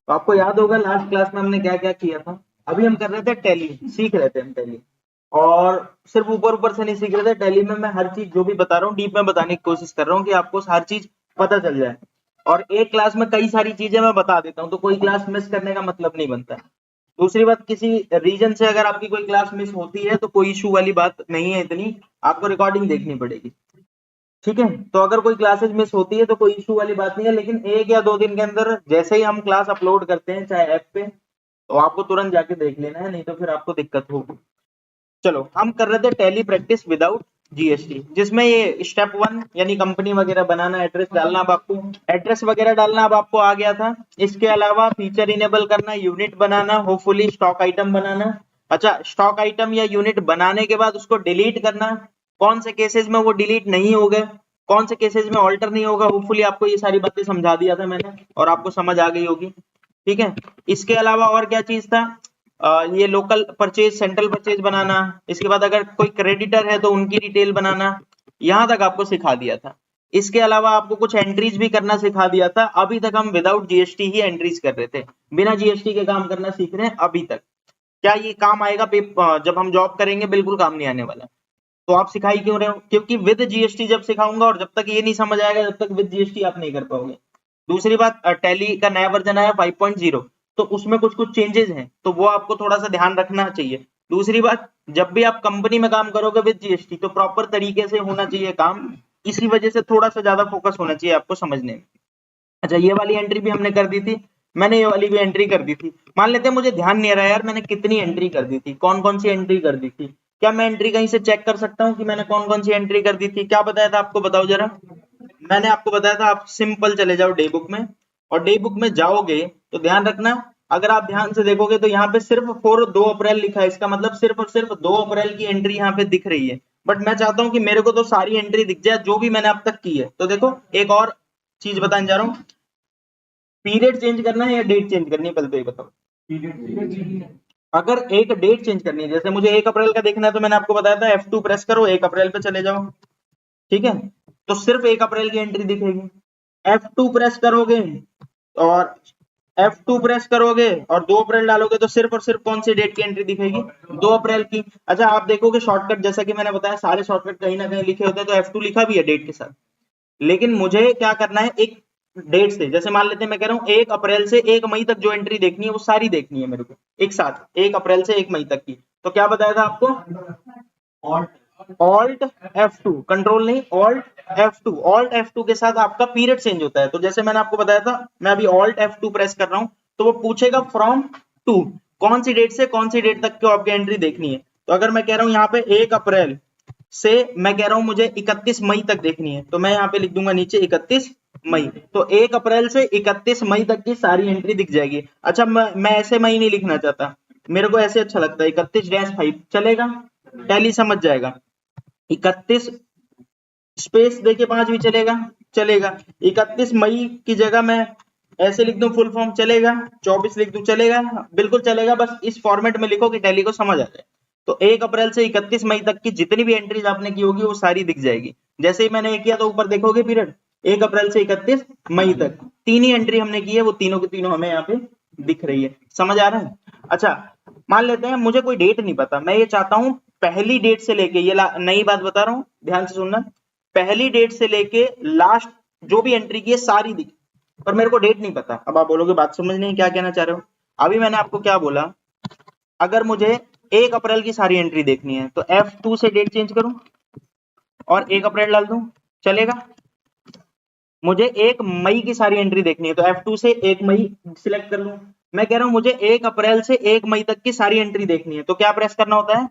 तो आपको याद होगा लास्ट क्लास में हमने क्या क्या किया था। अभी हम कर रहे थे टैली, सीख रहे थे हम टैली, और सिर्फ ऊपर ऊपर से नहीं सीख रहे थे। टैली में मैं हर चीज जो भी बता रहा हूँ डीप में बताने की कोशिश कर रहा हूँ कि आपको हर चीज पता चल जाए, और एक क्लास में कई सारी चीजें मैं बता देता हूँ तो कोई क्लास मिस करने का मतलब नहीं बनता। दूसरी बात, किसी रीजन से अगर आपकी कोई क्लास मिस होती है तो कोई इशू वाली बात नहीं है इतनी, आपको रिकॉर्डिंग देखनी पड़ेगी, ठीक है। तो अगर कोई क्लासेज मिस होती है तो कोई इशू वाली बात नहीं है, लेकिन 1 या 2 दिन के अंदर जैसे ही हम क्लास अपलोड करते हैं चाहे ऐप पे, तो आपको तुरंत जाके देख लेना है, नहीं तो फिर आपको दिक्कत होगी। चलो, हम कर रहे थे टैली प्रैक्टिस विदाउट जीएसटी, जिसमें ये स्टेप 1 यानी कंपनी वगैरह बनाना, एड्रेस डालना, अब आपको एड्रेस वगैरह डालना अब आपको आ गया था। इसके अलावा फीचर इनेबल करना, यूनिट बनाना, होपफुली स्टॉक आइटम बनाना। अच्छा, स्टॉक आइटम या यूनिट बनाने के बाद उसको डिलीट करना, कौन से केसेस में वो डिलीट नहीं हो गए, कौन से केसेस में ऑल्टर नहीं होगा। होपफुली आपको ये सारी बातें समझा दिया था मैंने और आपको समझ आ गई होगी, ठीक है। इसके अलावा और क्या चीज था, ये लोकल परचेज, सेंट्रल परचेज बनाना। इसके बाद अगर कोई क्रेडिटर है तो उनकी डिटेल बनाना, यहां तक आपको सिखा दिया था। इसके अलावा आपको कुछ एंट्रीज भी करना सिखा दिया था। अभी तक हम विदाउट जीएसटी ही एंट्रीज कर रहे थे, बिना जीएसटी के काम करना सीख रहे हैं अभी तक। क्या ये काम आएगा जब हम जॉब करेंगे? बिल्कुल काम नहीं आने वाला। तो आप सिखाई क्यों रहे हो? क्योंकि विद जीएसटी जब सिखाऊंगा, और जब तक ये नहीं समझ आएगा जब तक विद जीएसटी आप नहीं कर पाओगे। दूसरी बात, टैली का नया वर्जन आया 5.0, तो उसमें कुछ कुछ चेंजेस हैं, तो वो आपको थोड़ा सा ध्यान रखना चाहिए। दूसरी बात, जब भी आप कंपनी में काम करोगे विद जीएसटी तो प्रॉपर तरीके से होना चाहिए काम, इसी वजह से थोड़ा सा ज्यादा फोकस होना चाहिए आपको समझने में। अच्छा, ये वाली एंट्री भी हमने कर दी थी, मैंने ये वाली भी एंट्री कर दी थी। मान लेते हैं मुझे ध्यान नहीं आ रहा यार मैंने कितनी एंट्री कर दी थी, कौन कौन सी एंट्री कर दी थी। क्या मैं एंट्री कहीं से चेक कर सकता हूँ कि मैंने कौन कौन सी एंट्री कर दी थी? क्या बताया था आपको, बताओ जरा। मैंने आपको बताया था आप सिंपल चले जाओ डे बुक में, और डे बुक में जाओगे तो ध्यान रखना, अगर आप ध्यान से देखोगे तो यहाँ पे सिर्फ 2 अप्रैल लिखा है, इसका मतलब सिर्फ और सिर्फ 2 अप्रैल की एंट्री यहाँ पे दिख रही है। बट मैं चाहता हूँ कि मेरे को तो सारी एंट्री दिख जाए जो भी मैंने अब तक की है। तो देखो, एक और चीज बताने जा रहा हूँ, पीरियड चेंज करना है या डेट चेंज करनी है, पहले तो ये बताओ। अगर एक डेट चेंज करनी है, जैसे मुझे 1 अप्रैल का देखना है तो मैंने आपको बताया था F2 प्रेस करो, 1 अप्रैल पे चले जाओ, ठीक है। तो सिर्फ 1 अप्रैल की एंट्री दिखेगी। F2 प्रेस करोगे और F2 प्रेस करोगे और 2 अप्रैल डालोगे तो सिर्फ और सिर्फ कौन सी डेट की एंट्री दिखेगी? 2 अप्रैल की। अच्छा, आप देखोगे शॉर्टकट, जैसा कि मैंने बताया सारे शॉर्टकट कहीं ना कहीं लिखे होते हैं, तो F2 लिखा भी है डेट के साथ। लेकिन मुझे क्या करना है, एक डेट से, जैसे मान लेते हैं मैं कह रहा हूँ 1 अप्रैल से 1 मई तक जो एंट्री देखनी है वो सारी देखनी है मेरे को एक साथ, 1 अप्रैल से 1 मई तक की। तो क्या बताया था आपको? ऑल्ट F2, कंट्रोल नहीं, ऑल्ट F2। ऑल्ट F2 के साथ आपका पीरियड चेंज होता है। तो जैसे मैंने आपको बताया था, मैं अभी ऑल्ट F2 प्रेस कर रहा हूं तो वो पूछेगा फ्रॉम टू, कौन सी डेट से कौन सी डेट तक की आपकी एंट्री देखनी है। तो अगर मैं कह रहा हूं यहाँ पे 1 अप्रैल से, मैं कह रहा हूं मुझे 31 मई तक देखनी है, तो मैं यहाँ पे लिख दूंगा नीचे 31 मई। तो 1 अप्रैल से 31 मई तक की सारी एंट्री दिख जाएगी। अच्छा, मैं ऐसे मई नहीं लिखना चाहता, मेरे को ऐसे अच्छा लगता है, 31-5 चलेगा, टैली समझ जाएगा। 31 स्पेस देके 5 भी चलेगा, चलेगा। 31 मई की जगह मैं ऐसे लिख दूं फुल फॉर्म, चलेगा। 24 लिख दूं, चलेगा, बिल्कुल चलेगा। बस इस फॉर्मेट में लिखो कि टैली को समझ आ जाए। तो 1 अप्रैल से 31 मई तक की जितनी भी एंट्रीज आपने की होगी वो सारी दिख जाएगी। जैसे ही मैंने ये किया तो ऊपर देखोगे पीरियड 1 अप्रैल से 31 मई तक 3 ही एंट्री हमने की है, वो तीनों की तीनों हमें यहाँ पे दिख रही है। समझ आ रहा है? अच्छा, मान लेते हैं मुझे कोई डेट नहीं पता, मैं ये चाहता हूं पहली डेट से लेके, ये नई बात बता रहा हूं, ध्यान से सुनना, पहली डेट से लेके लास्ट जो भी एंट्री की है सारी दिखे, पर मेरे को डेट नहीं पता। अब आप बोलोगे बात समझ नहीं, क्या कहना चाह रहे हो? अभी मैंने आपको क्या बोला, अगर मुझे 1 अप्रैल की सारी एंट्री देखनी है तो F2 से डेट चेंज करूं और 1 अप्रैल डाल दूं, चलेगा। मुझे 1 मई की सारी एंट्री देखनी है तो F2 से 1 मई सिलेक्ट कर लूं। मैं कह रहा हूं मुझे 1 अप्रैल से 1 मई तक की सारी एंट्री देखनी है, तो क्या प्रेस करना होता है?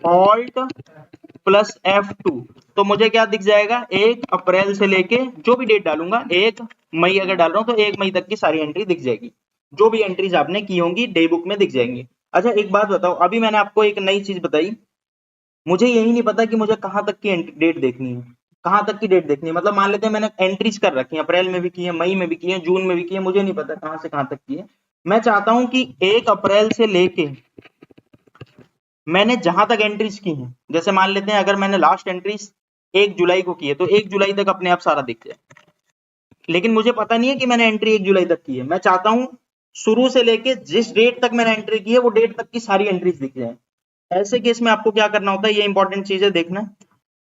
Alt plus F2। तो मुझे क्या दिख जाएगा? 1 अप्रैल से लेके जो भी डेट डालूंगा, 1 मई अगर डाल रहा हूं तो 1 मई तक की सारी एंट्री दिख जाएगी, जो भी एंट्रीज आपने की होंगी डे बुक में दिख जाएंगी। अच्छा, एक बात बताओ, अभी मैंने आपको एक नई चीज बताई, मुझे यही नहीं पता कि मुझे कहां तक की डेट देखनी है, कहां तक की डेट देखनी है। मतलब मान लेते हैं मैंने एंट्रीज कर रखी है, अप्रैल में भी की है, मई में भी की है, जून में भी की है, मुझे नहीं पता कहां से कहां तक की है। मैं चाहता हूं कि 1 अप्रैल से लेके मैंने जहां तक एंट्रीज की हैं, जैसे मान लेते हैं अगर मैंने लास्ट एंट्रीज 1 जुलाई को की है तो 1 जुलाई तक अपने आप सारा दिख जाए। लेकिन मुझे पता नहीं है कि मैंने एंट्री 1 जुलाई तक की है, मैं चाहता हूं शुरू से लेके जिस डेट तक मैंने एंट्री की है वो डेट तक की सारी एंट्रीज दिख जाए। ऐसे केस में आपको क्या करना होता है, ये इंपॉर्टेंट चीज है, देखना।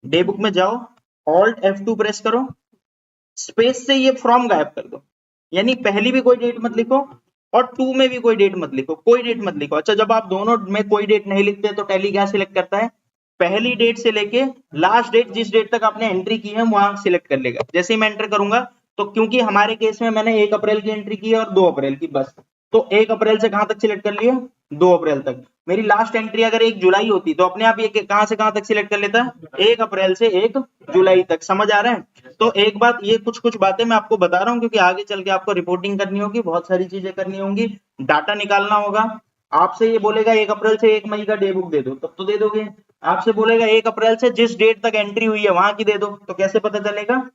डे बुक में जाओ, ऑल्ट F2 प्रेस करो, स्पेस से ये फ्रॉम गायब कर दो, यानी पहली भी कोई डेट मत लिखो और 2 में भी कोई डेट मत लिखो, कोई डेट मत लिखो। अच्छा, जब आप दोनों में कोई डेट नहीं लिखते तो टैली क्या सिलेक्ट करता है, पहली डेट से लेके लास्ट डेट, जिस डेट तक आपने एंट्री की है वहां सिलेक्ट कर लेगा। जैसे ही मैं एंटर करूंगा तो क्योंकि हमारे केस में मैंने 1 अप्रैल की एंट्री की है और 2 अप्रैल की, बस, तो 1 अप्रैल से कहां तक सिलेक्ट कर लिया, 2 अप्रैल तक। मेरी लास्ट एंट्री अगर 1 जुलाई होती तो अपने आप ये कहां से कहां तक सिलेक्ट कर लेता, 1 अप्रैल से 1 जुलाई तक। समझ आ रहा है? तो एक बात, ये कुछ कुछ बातें मैं आपको बता रहा हूं क्योंकि आगे चल के आपको रिपोर्टिंग करनी होगी, बहुत सारी चीजें करनी होंगी, डाटा निकालना होगा। आपसे ये बोलेगा 1 अप्रैल से 1 मई का डे बुक दे दो, तब तो दे दोगे। आपसे बोलेगा 1 अप्रैल से जिस डेट तक एंट्री हुई है वहां की दे दो, तो कैसे पता चलेगा,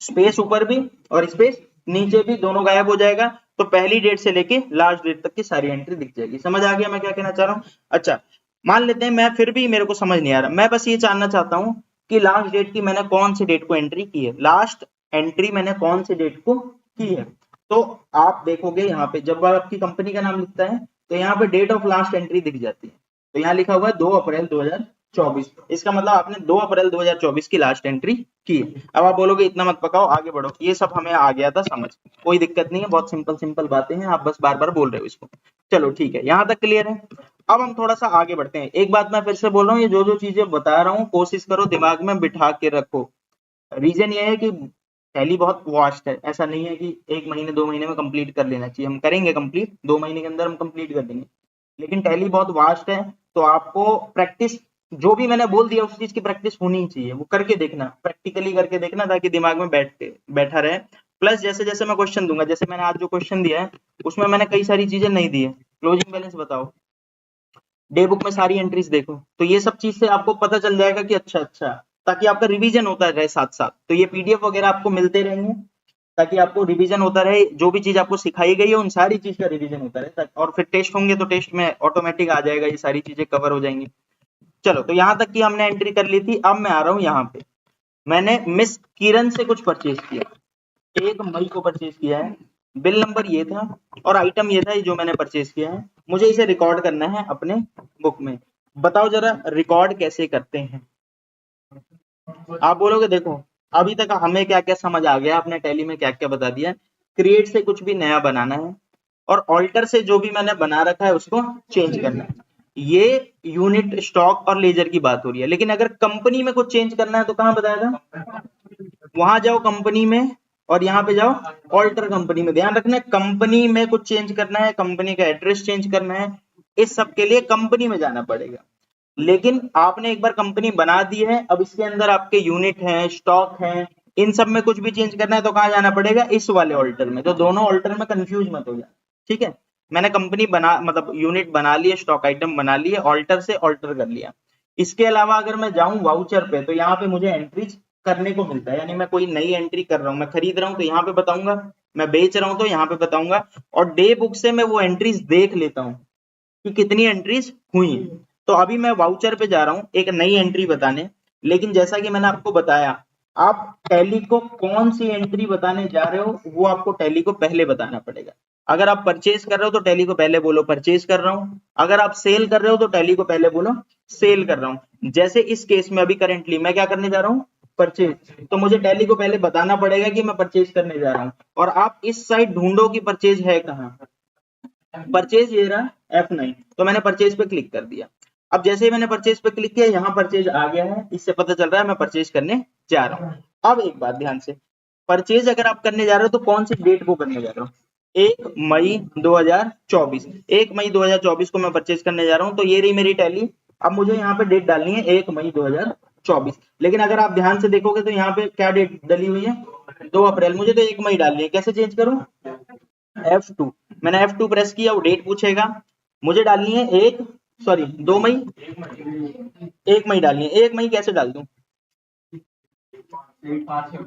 स्पेस ऊपर भी और स्पेस नीचे भी, दोनों गायब हो जाएगा, तो पहली डेट से लेके लास्ट डेट तक की सारी एंट्री दिख जाएगी। समझ आ गया मैं क्या कहना चाह रहा हूँ? अच्छा, मान लेते हैं मैं फिर भी मेरे को समझ नहीं आ रहा, मैं बस ये जानना चाहता हूँ कि लास्ट डेट की मैंने कौन सी डेट को एंट्री की है, लास्ट एंट्री मैंने कौन सी डेट को की है। तो आप देखोगे यहाँ पे जब आपकी कंपनी का नाम लिखता है तो यहाँ पे डेट ऑफ लास्ट एंट्री दिख जाती है, तो यहाँ लिखा हुआ है 2 अप्रैल 2024, इसका मतलब आपने 2 अप्रैल 2024 की लास्ट एंट्री की। अब आप बोलोगे इतना मत पकाओ, आगे बढ़ो, ये सब हमें आ गया था समझ, कोई दिक्कत नहीं है, बहुत सिंपल सिंपल बातें हैं, आप बस बार बार बोल रहे हो इसको। चलो ठीक है, यहाँ तक क्लियर है। अब हम थोड़ा सा आगे बढ़ते हैं। एक बात मैं फिर से बोल रहा हूँ, ये जो जो चीजें बता रहा हूँ कोशिश करो दिमाग में बिठा के रखो। रीजन ये है कि टैली बहुत वास्ट है, ऐसा नहीं है कि 1 महीने 2 महीने में कंप्लीट कर लेना चाहिए, हम करेंगे कंप्लीट, 2 महीने के अंदर हम कंप्लीट कर देंगे, लेकिन टैली बहुत वास्ट है, तो आपको प्रैक्टिस, जो भी मैंने बोल दिया उस चीज की प्रैक्टिस होनी चाहिए, वो करके देखना, प्रैक्टिकली करके देखना, ताकि दिमाग में बैठा रहे। प्लस जैसे जैसे मैं क्वेश्चन दूंगा, जैसे मैंने आज जो क्वेश्चन दिया है उसमें मैंने कई सारी चीजें नहीं दी है, क्लोजिंग बैलेंस बताओ, डे बुक में सारी एंट्रीज देखो, तो ये सब चीज से आपको पता चल जाएगा कि अच्छा अच्छा, ताकि आपका रिवीजन होता रहे साथ साथ। तो ये पीडीएफ वगैरह आपको मिलते रहेंगे ताकि आपको रिवीजन होता रहे, जो भी चीज आपको सिखाई गई है उन सारी चीज का रिवीजन होता रहे, और फिर टेस्ट होंगे तो टेस्ट में ऑटोमेटिक आ जाएगा, ये सारी चीजें कवर हो जाएंगी। चलो, तो यहाँ तक की हमने एंट्री कर ली थी। अब मैं आ रहा हूँ यहाँ पे, मैंने मिस किरण से कुछ परचेज किया, 1 मई को परचेज किया है, बिल नंबर ये था और आइटम ये था जो मैंने परचेज किया है, मुझे इसे रिकॉर्ड करना है अपने बुक में। बताओ जरा रिकॉर्ड कैसे करते हैं। आप बोलोगे देखो अभी तक हमें क्या क्या समझ आ गया, आपने टैली में क्या क्या बता दिया, क्रिएट से कुछ भी नया बनाना है और ऑल्टर से जो भी मैंने बना रखा है उसको चेंज करना है। ये यूनिट, स्टॉक और लेजर की बात हो रही है, लेकिन अगर कंपनी में कुछ चेंज करना है तो कहां बताया था, वहां जाओ कंपनी में और यहाँ पे जाओ ऑल्टर कंपनी में। ध्यान रखना, कंपनी में कुछ चेंज करना है, कंपनी का एड्रेस चेंज करना है, इस सब के लिए कंपनी में जाना पड़ेगा। लेकिन आपने एक बार कंपनी बना दी है, अब इसके अंदर आपके यूनिट हैं, स्टॉक हैं, इन सब में कुछ भी चेंज करना है तो कहाँ जाना पड़ेगा, इस वाले ऑल्टर में। तो दोनों ऑल्टर में कंफ्यूज मत हो जाए, ठीक है। मैंने कंपनी बना, मतलब यूनिट बना लिए, स्टॉक आइटम बना लिए, ऑल्टर से ऑल्टर कर लिया। इसके अलावा अगर मैं जाऊं वाउचर पे तो यहाँ पे मुझे एंट्रीज करने को मिलता है, यानी मैं कोई नई एंट्री कर रहा हूँ, मैं खरीद रहा हूँ तो यहाँ पे बताऊंगा, मैं बेच रहा हूँ तो यहाँ पे बताऊंगा, और डे बुक से मैं वो एंट्रीज देख लेता हूँ कि कितनी एंट्रीज हुई। तो अभी मैं वाउचर पे जा रहा हूँ एक नई एंट्री बताने, लेकिन जैसा कि मैंने आपको बताया, आप टैली को कौन सी एंट्री बताने जा रहे हो वो आपको टैली को पहले बताना पड़ेगा। अगर आप परचेज कर रहे हो तो टैली को पहले बोलो परचेज कर रहा हूँ, अगर आप सेल कर रहे हो तो टैली को पहले बोलो सेल कर रहा हूँ। जैसे इस केस में अभी करेंटली मैं क्या करने जा रहा हूँ, परचेज, तो मुझे टैली को पहले बताना पड़ेगा कि मैं परचेज करने जा रहा हूँ। और आप इस साइड ढूंढो कि परचेज है कहाँ, परचेज ये रहा F9, तो मैंने परचेज पे क्लिक कर दिया। अब जैसे ही मैंने परचेज पे क्लिक किया, यहाँ परचेज आ गया है, इससे पता चल रहा है मैं परचेज करने जा रहा हूँ। अब एक बात ध्यान से, परचेज अगर आप करने जा रहे हो तो कौन सी डेट को करने जा रहे हो, 1 मई 2024, 1 मई 2024 को मैं परचेज करने जा रहा हूँ, तो ये रही मेरी टैली। अब मुझे यहाँ पे डेट डालनी है 1 मई 2024, लेकिन अगर आप ध्यान से देखोगे तो यहाँ पे क्या डेट डली हुई है, 2 अप्रैल, मुझे तो 1 मई डालनी है, कैसे चेंज करूँ, F2, मैंने F2 प्रेस किया, वो डेट पूछेगा, मुझे डालनी है 2 मई, 1 मई डालनी है, 1 मई कैसे डाल दूं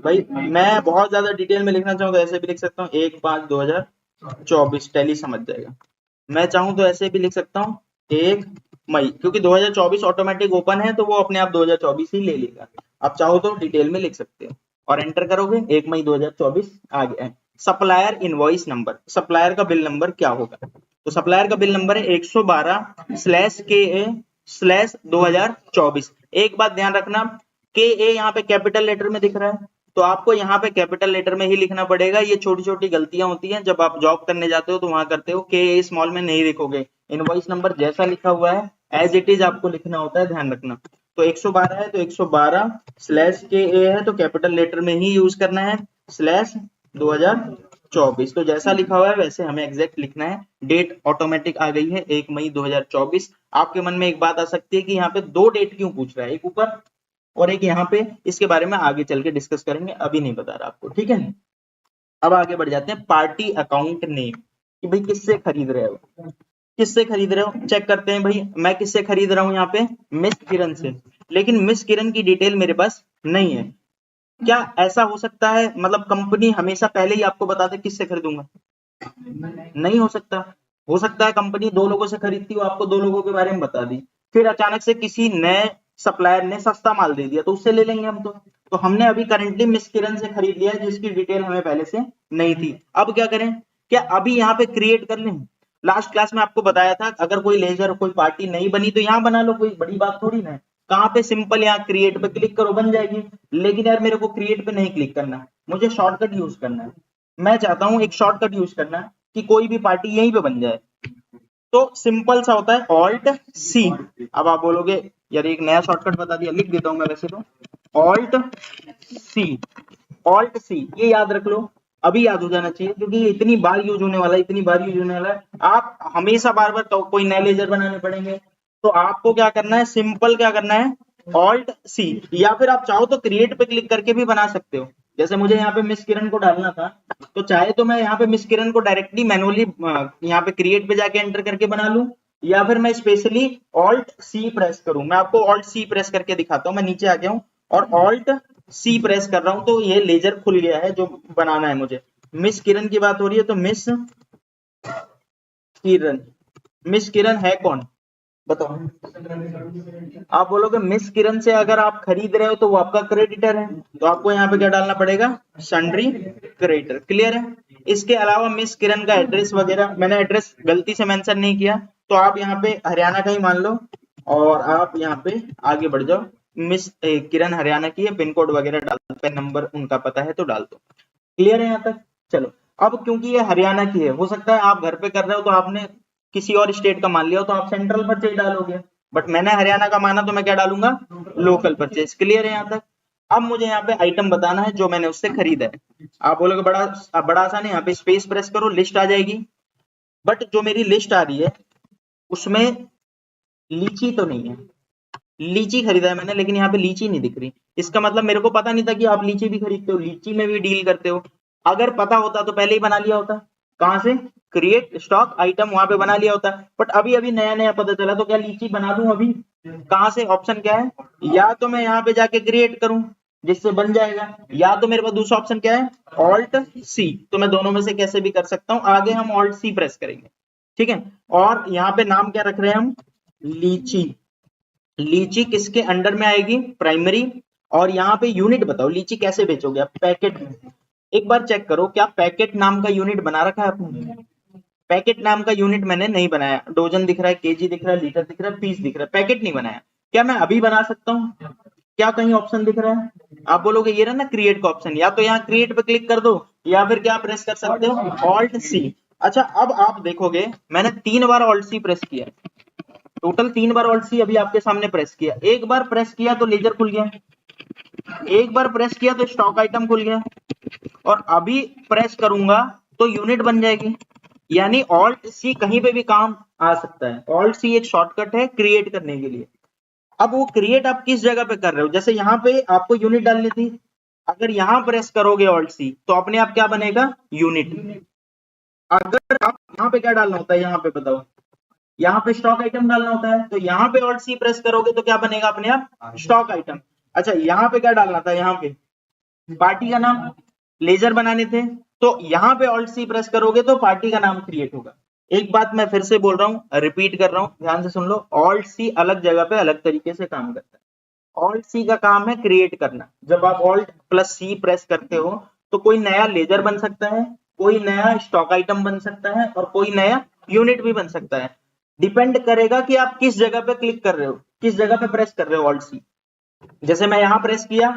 भाई, मैं बहुत ज्यादा डिटेल में लिखना चाहूँ तो ऐसे भी लिख सकता हूँ 1/5/2024, टैली समझ जाएगा। मैं चाहूँ तो ऐसे भी लिख सकता हूँ 1 मई, क्योंकि 2024 ऑटोमेटिक ओपन है तो वो अपने आप 2024 ही ले लेगा। आप चाहो तो डिटेल में लिख सकते हो और एंटर करोगे 1 मई 2024 आ गया है। सप्लायर इनवॉइस नंबर, सप्लायर का बिल नंबर क्या होगा? तो सप्लायर का बिल नंबर है 112/KA/2024। एक बात ध्यान रखना, KA यहाँ पे कैपिटल लेटर में दिख रहा है, तो आपको यहाँ पे कैपिटल लेटर में ही लिखना पड़ेगा। ये छोटी छोटी गलतियां होती हैं जब आप जॉब करने जाते हो तो वहां करते हो, KA स्मॉल में नहीं लिखोगे, इनवॉइस नंबर जैसा लिखा हुआ है एज इट इज आपको लिखना होता है, ध्यान रखना। तो 112 है तो 112/KA है तो कैपिटल लेटर में ही यूज करना है, /2024। तो जैसा लिखा हुआ है वैसे हमें एग्जैक्ट लिखना है। डेट ऑटोमेटिक आ गई है 1 मई 2024। आपके मन में एक बात आ सकती है कि यहाँ पे दो डेट क्यों पूछ रहा है, एक ऊपर और एक यहाँ पे, इसके बारे में आगे चल के डिस्कस करेंगे, अभी नहीं बता रहा आपको, ठीक है। अब आगे बढ़ जाते हैं, पार्टी अकाउंट नेम, कि भाई किससे खरीद रहे हो, किससे खरीद रहे हो, चेक करते हैं। भाई मैं किससे खरीद रहा हूँ यहाँ पे, मिस किरण से, लेकिन मिस किरण की डिटेल मेरे पास नहीं है। क्या ऐसा हो सकता है, मतलब कंपनी हमेशा पहले ही आपको बता दे किससे खरीदूंगा? नहीं हो सकता है कंपनी दो लोगों से खरीदती हो, आपको दो लोगों के बारे में बता दी, फिर अचानक से किसी नए सप्लायर ने सस्ता माल दे दिया तो उससे ले लेंगे हम। तो हमने अभी करंटली मिस किरण से खरीद लिया है जिसकी डिटेल हमें पहले से नहीं थी। अब क्या करें, क्या अभी यहाँ पे क्रिएट कर लें? लास्ट क्लास में आपको बताया था अगर कोई लेजर कोई पार्टी नहीं बनी तो यहाँ बना लो, कोई बड़ी बात थोड़ी ना है। कहाँ पे सिंपल यहाँ क्रिएट पे क्लिक करो बन जाएगी। लेकिन यार मेरे को क्रिएट पे नहीं क्लिक करना है, मुझे शॉर्टकट यूज करना है। मैं चाहता हूँ एक शॉर्टकट यूज करना है कि कोई भी पार्टी यहीं पे बन जाए। तो सिंपल सा होता है ऑल्ट सी। अब आप बोलोगे यार एक नया शॉर्टकट बता दिया, लिख देता हूं मैं वैसे तो, ऑल्ट सी, ऑल्ट सी, ये याद रख लो, अभी याद हो जाना चाहिए क्योंकि ये इतनी बार यूज होने वाला है, इतनी बार यूज होने वाला है, आप हमेशा बार बार तो कोई नए लेजर बनाने पड़ेंगे। तो आपको क्या करना है, सिंपल क्या करना है, ऑल्ट सी, या फिर आप चाहो तो क्रिएट पे क्लिक करके भी बना सकते हो। जैसे मुझे यहाँ पे मिस किरण को डालना था, तो चाहे तो मैं यहाँ पे मिस किरण को डायरेक्टली मैनुअली यहाँ पे क्रिएट पे जाके एंटर करके बना लूं, या फिर मैं स्पेशली ऑल्ट सी प्रेस करूं। मैं आपको ऑल्ट सी प्रेस करके दिखाता हूं, मैं नीचे आ गया हूं और ऑल्ट सी प्रेस कर रहा हूं तो ये लेजर खुल गया है जो बनाना है मुझे। मिस किरण की बात हो रही है तो मिस किरण, मिस किरण है कौन बताओ? आप बोलोगे मिस किरण से अगर आप खरीद रहे हो तो वो आपका क्रेडिटर है, तो आपको यहाँ पे क्या डालना पड़ेगा, सन्ड्री क्रेडिटर। क्लियर है? इसके अलावा मिस किरण का एड्रेस वगैरह, मैंने एड्रेस गलती से मेंशन नहीं किया तो आप यहाँ पे हरियाणा का ही मान लो और आप यहाँ पे आगे बढ़ जाओ। मिस किरण हरियाणा की है, पिन कोड वगैरह डाल दो, पेन नंबर उनका पता है तो डाल दो। क्लियर है यहाँ तक? चलो, अब क्योंकि ये हरियाणा की है, हो सकता है आप घर पे कर रहे हो तो आपने किसी और स्टेट का मान लिया हो तो आप सेंट्रल परचेज डालोगे, बट मैंने हरियाणा का माना तो मैं क्या डालूंगा, लोकल परचेज। क्लियर है यहाँ तक? अब मुझे यहाँ पे आइटम बताना है जो मैंने उससे खरीदा है। आप बोलोगे बड़ा आसान है, यहाँ पे स्पेस प्रेस करो, लिस्ट आ जाएगी। बट जो मेरी लिस्ट आ रही है उसमें लीची तो नहीं है, लीची खरीदा है मैंने लेकिन यहाँ पे लीची नहीं दिख रही। इसका मतलब मेरे को पता नहीं था कि आप लीची भी खरीदते हो, लीची में भी डील करते हो। अगर पता होता तो पहले ही बना लिया होता। कहां से, क्रिएट स्टॉक आइटम, वहां पे बना लिया होता। बट अभी अभी नया नया पता चला तो क्या लीची बना दूं अभी? कहां से, ऑप्शन क्या है, या तो मैं यहाँ पे जाके क्रिएट करूं जिससे बन जाएगा, या तो मेरे पास दूसरा ऑप्शन क्या है, ऑल्ट सी। तो मैं दोनों में से कैसे भी कर सकता हूं। आगे हम ऑल्ट सी प्रेस करेंगे, ठीक है। और यहाँ पे नाम क्या रख रहे हैं हम, लीची। लीची किसके अंडर में आएगी, प्राइमरी। और यहाँ पे यूनिट बताओ, लीची कैसे बेचोगे आप, पैकेट में। एक बार चेक करो क्या पैकेट नाम का यूनिट बना रखा है आपने? पैकेट नाम का यूनिट मैंने नहीं बनाया। डोजन दिख रहा है, केजी दिख रहा है, लीटर दिख रहा है, पीस दिख रहा है, पैकेट नहीं बनाया। क्या मैं अभी बना सकता हूँ? क्या कहीं ऑप्शन दिख रहा है? आप बोलोगे ये रहा ना क्रिएट का ऑप्शन, या तो यहाँ क्रिएट पे क्लिक कर दो या फिर क्या प्रेस कर सकते हो, ऑल्ट सी। अच्छा, अब आप देखोगे मैंने 3 बार ऑल्ट सी प्रेस किया, टोटल 3 बार ऑल्ट सी अभी आपके सामने प्रेस किया। एक बार प्रेस किया तो लेजर खुल गया, एक बार प्रेस किया तो स्टॉक आइटम खुल गया, और अभी प्रेस करूंगा तो यूनिट बन जाएगी। यानी ऑल्ट सी कहीं पे भी काम आ सकता है। ऑल्ट सी एक शॉर्टकट है क्रिएट करने के लिए। अब वो क्रिएट आप किस जगह पे कर रहे हो, जैसे यहाँ पे आपको यूनिट डालनी थी, अगर यहाँ प्रेस करोगे ऑल्ट सी तो अपने आप क्या बनेगा, यूनिट। अगर आप यहाँ पे क्या डालना होता है, यहाँ पे बताओ, यहाँ पे स्टॉक आइटम डालना होता है, तो यहाँ पे ऑल्ट सी प्रेस करोगे तो क्या बनेगा अपने आप, स्टॉक आइटम। अच्छा, यहाँ पे क्या डालना था, यहाँ पे पार्टी का नाम, लेजर बनाने थे, तो यहाँ पे ऑल्ट सी प्रेस करोगे तो पार्टी का नाम क्रिएट होगा। एक बात मैं फिर से बोल रहा हूँ, रिपीट कर रहा हूँ, ध्यान से सुन लो। ऑल्ट सी अलग जगह पे अलग तरीके से काम करता है। ऑल्ट सी का काम है क्रिएट करना। जब आप ऑल्ट प्लस सी प्रेस करते हो तो कोई नया लेजर बन सकता है, कोई नया स्टॉक आइटम बन सकता है और कोई नया यूनिट भी बन सकता है। डिपेंड करेगा कि आप किस जगह पे क्लिक कर रहे हो, किस जगह पे प्रेस कर रहे हो ऑल्ट सी। जैसे मैं यहाँ प्रेस किया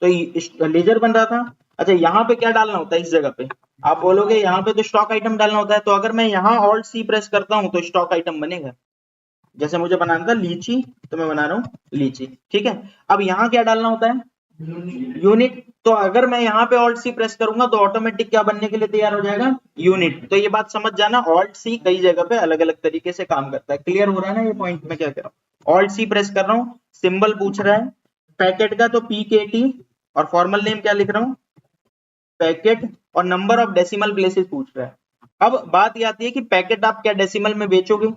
तो लेजर बन रहा था। अच्छा यहाँ पे क्या डालना होता है, इस जगह पे आप बोलोगे यहाँ पे तो स्टॉक आइटम डालना होता है, तो अगर मैं यहाँ ऑल्ट सी प्रेस करता हूँ तो स्टॉक आइटम बनेगा। जैसे मुझे बनाना था लीची, तो मैं बना रहा हूँ लीची, ठीक है। अब यहाँ क्या डालना होता है, यूनिट। तो अगर मैं यहाँ पे ऑल्ट सी प्रेस करूंगा तो ऑटोमेटिक क्या बनने के लिए तैयार हो जाएगा, यूनिट। तो ये बात समझ जाना, ऑल्ट सी कई जगह पे अलग अलग तरीके से काम करता है। क्लियर हो रहा है ना ये पॉइंट में क्या कह रहा हूँ। ऑल्ट सी प्रेस कर रहा हूँ, सिंबल पूछ रहा है पैकेट का, तो PKT, और फॉर्मल नेम क्या लिख रहा हूँ, पैकेट, और नंबर ऑफ डेसिमल प्लेसेस पूछ रहा है। अब बात ये आती है कि पैकेट आप क्या डेसिमल में बेचोगे।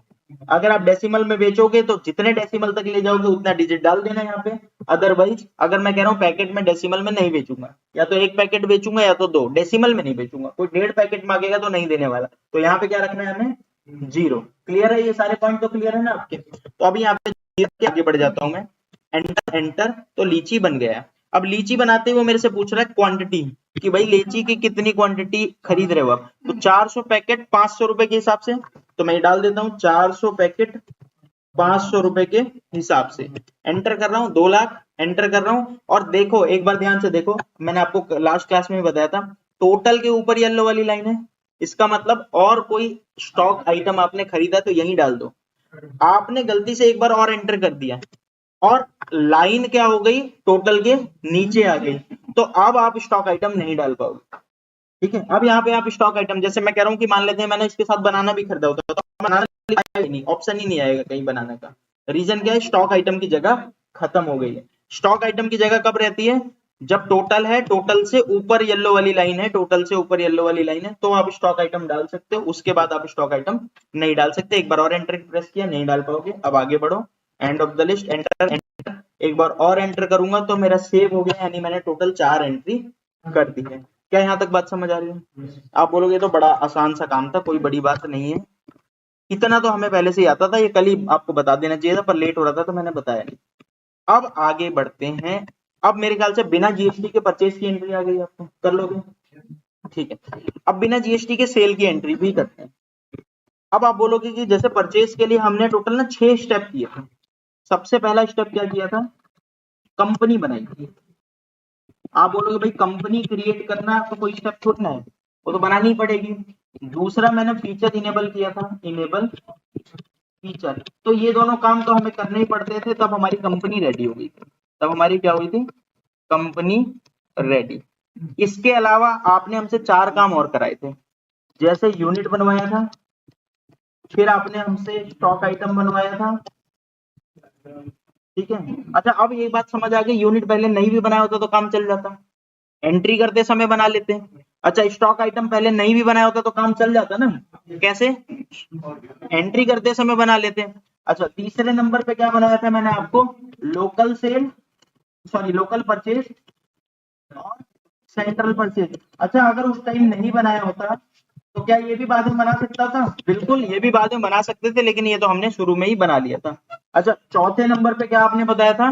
अगर आप डेसिमल में बेचोगे तो जितने डेसिमल तक ले जाओगे उतना डिजिट डाल देना यहाँ पे। अदरवाइज अगर मैं कह रहा हूँ पैकेट में डेसिमल में नहीं बेचूंगा, या तो एक पैकेट बेचूंगा या तो 2, डेसिमल में नहीं बेचूंगा। कोई 1.5 पैकेट मांगेगा तो नहीं देने वाला, तो यहाँ पे क्या रखना है हमें, 0। क्लियर है, ये सारे पॉइंट तो क्लियर है ना आपके। तो अभी यहाँ पे आगे बढ़ जाता हूँ मैं, एंटर एंटर, तो लीची बन गया। अब लीची बनाते हुए मेरे से पूछ रहा है क्वांटिटी, कि भाई लीची की कितनी क्वांटिटी खरीद रहे हो आप। तो 400 पैकेट 500 रुपए के हिसाब से, तो मैं डाल देता हूँ 400 पैकेट 500 रुपए के हिसाब से। एंटर कर रहा हूँ, 2 लाख एंटर कर रहा हूँ। और देखो एक बार ध्यान से देखो, मैंने आपको लास्ट क्लास में भी बताया था, टोटल के ऊपर येलो वाली लाइन है, इसका मतलब और कोई स्टॉक आइटम आपने खरीदा तो यही डाल दो। आपने गलती से एक बार और एंटर कर दिया और लाइन क्या हो गई, टोटल के नीचे आ गई, तो अब आप स्टॉक आइटम नहीं डाल पाओगे। ठीक है, अब यहाँ पे आप स्टॉक आइटम, जैसे मैं कह रहा हूँ कि मान लेते हैं मैंने इसके साथ बनाना भी खरीदा होता तो बनाना नहीं, ऑप्शन ही नहीं आएगा कहीं बनाने का। रीजन क्या है, स्टॉक आइटम की जगह खत्म हो गई है। स्टॉक आइटम की जगह कब रहती है, जब टोटल है, टोटल से ऊपर येलो वाली लाइन है, टोटल से ऊपर येलो वाली लाइन है, तो आप स्टॉक आइटम डाल सकते हो। उसके बाद आप स्टॉक आइटम नहीं डाल सकते। एक बार और एंटर प्रेस किया, नहीं डाल पाओगे। अब आगे बढ़ो, end of the list, enter enter, एक बार और एंटर करूंगा तो मेरा सेव हो गया, यानी मैंने टोटल 4 एंट्री कर दी है। क्या यहाँ तक बात समझ आ रही है। आप बोलोगे तो बड़ा आसान सा काम था, कोई बड़ी बात नहीं है, इतना तो हमें पहले से ही आता था, ये कल ही आपको बता देना चाहिए था, पर लेट हो रहा था तो मैंने बताया नहीं। अब आगे बढ़ते हैं। अब मेरे ख्याल से बिना जीएसटी के परचेज की एंट्री आ गई, आपको कर लोगे, ठीक है। अब बिना जीएसटी के सेल की एंट्री भी करते हैं। अब आप बोलोगे कि जैसे परचेज के लिए हमने टोटल ना 6 स्टेप किए थे। सबसे पहला स्टेप क्या किया था, कंपनी बनाई थी। आप बोलोगे भाई कंपनी क्रिएट करना तो कोई स्टेप थोड़ी ना है, वो तो बनानी ही पड़ेगी। दूसरा मैंने फीचर इनेबल किया था, इनेबल फीचर, तो ये दोनों काम तो हमें करने ही पड़ते थे, तब हमारी कंपनी रेडी हो गई। तब हमारी क्या हुई थी, कंपनी रेडी। इसके अलावा आपने हमसे 4 काम और कराए थे, जैसे यूनिट बनवाया था, फिर आपने हमसे स्टॉक आइटम बनवाया था, ठीक है। अच्छा अब ये बात समझ आ गई, यूनिट पहले नहीं भी बनाया होता तो काम चल जाता, एंट्री करते समय बना लेते हैं। अच्छा स्टॉक आइटम पहले नहीं भी बनाया होता तो काम चल जाता ना, कैसे, एंट्री करते समय बना लेते हैं। अच्छा तीसरे नंबर पे क्या बनाया था मैंने आपको, local cell, sorry local purchase और सेंट्रल परचेज। अच्छा अगर उस टाइम नहीं बनाया होता तो क्या ये भी बाद में बना सकता था, बिल्कुल ये भी बाद में बना सकते थे, लेकिन ये तो हमने शुरू में ही बना लिया था। अच्छा चौथे नंबर पे क्या आपने बताया था,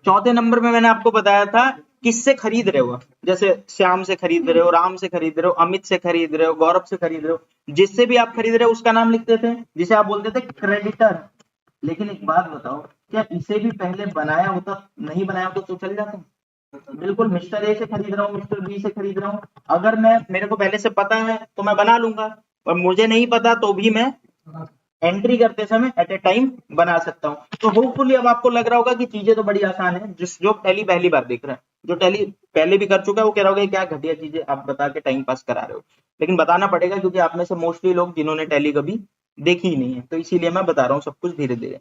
चौथे नंबर में मैंने आपको बताया था किससे खरीद रहे हो, जैसे श्याम से खरीद रहे हो, राम से खरीद रहे हो, अमित से खरीद रहे हो, गौरव से खरीद रहे हो, जिससे भी आप खरीद रहे हो उसका नाम लिखते थे, जिसे आप बोलते थे क्रेडिटर। लेकिन एक बात बताओ, क्या इसे भी पहले बनाया होता, नहीं बनाया होता तो चल जाता, बिल्कुल। मिस्टर ए से खरीद रहा हूँ, मिस्टर बी से खरीद रहा हूँ, अगर मैं, मेरे को पहले से पता है तो मैं बना लूंगा, और मुझे नहीं पता तो भी मैं एंट्री करते समय एट ए टाइम बना सकता हूँ। तो होपफुली अब आपको लग रहा होगा कि चीजें तो बड़ी आसान है। जो टैली पहली बार देख रहा है, जो टैली पहले भी कर चुका है, वो कह रहा होगा क्या घटिया चीजें आप बता के टाइम पास करा रहे हो, लेकिन बताना पड़ेगा क्योंकि आप में से मोस्टली लोग जिन्होंने टैली कभी देखी ही नहीं है, तो इसीलिए मैं बता रहा हूँ सब कुछ धीरे धीरे।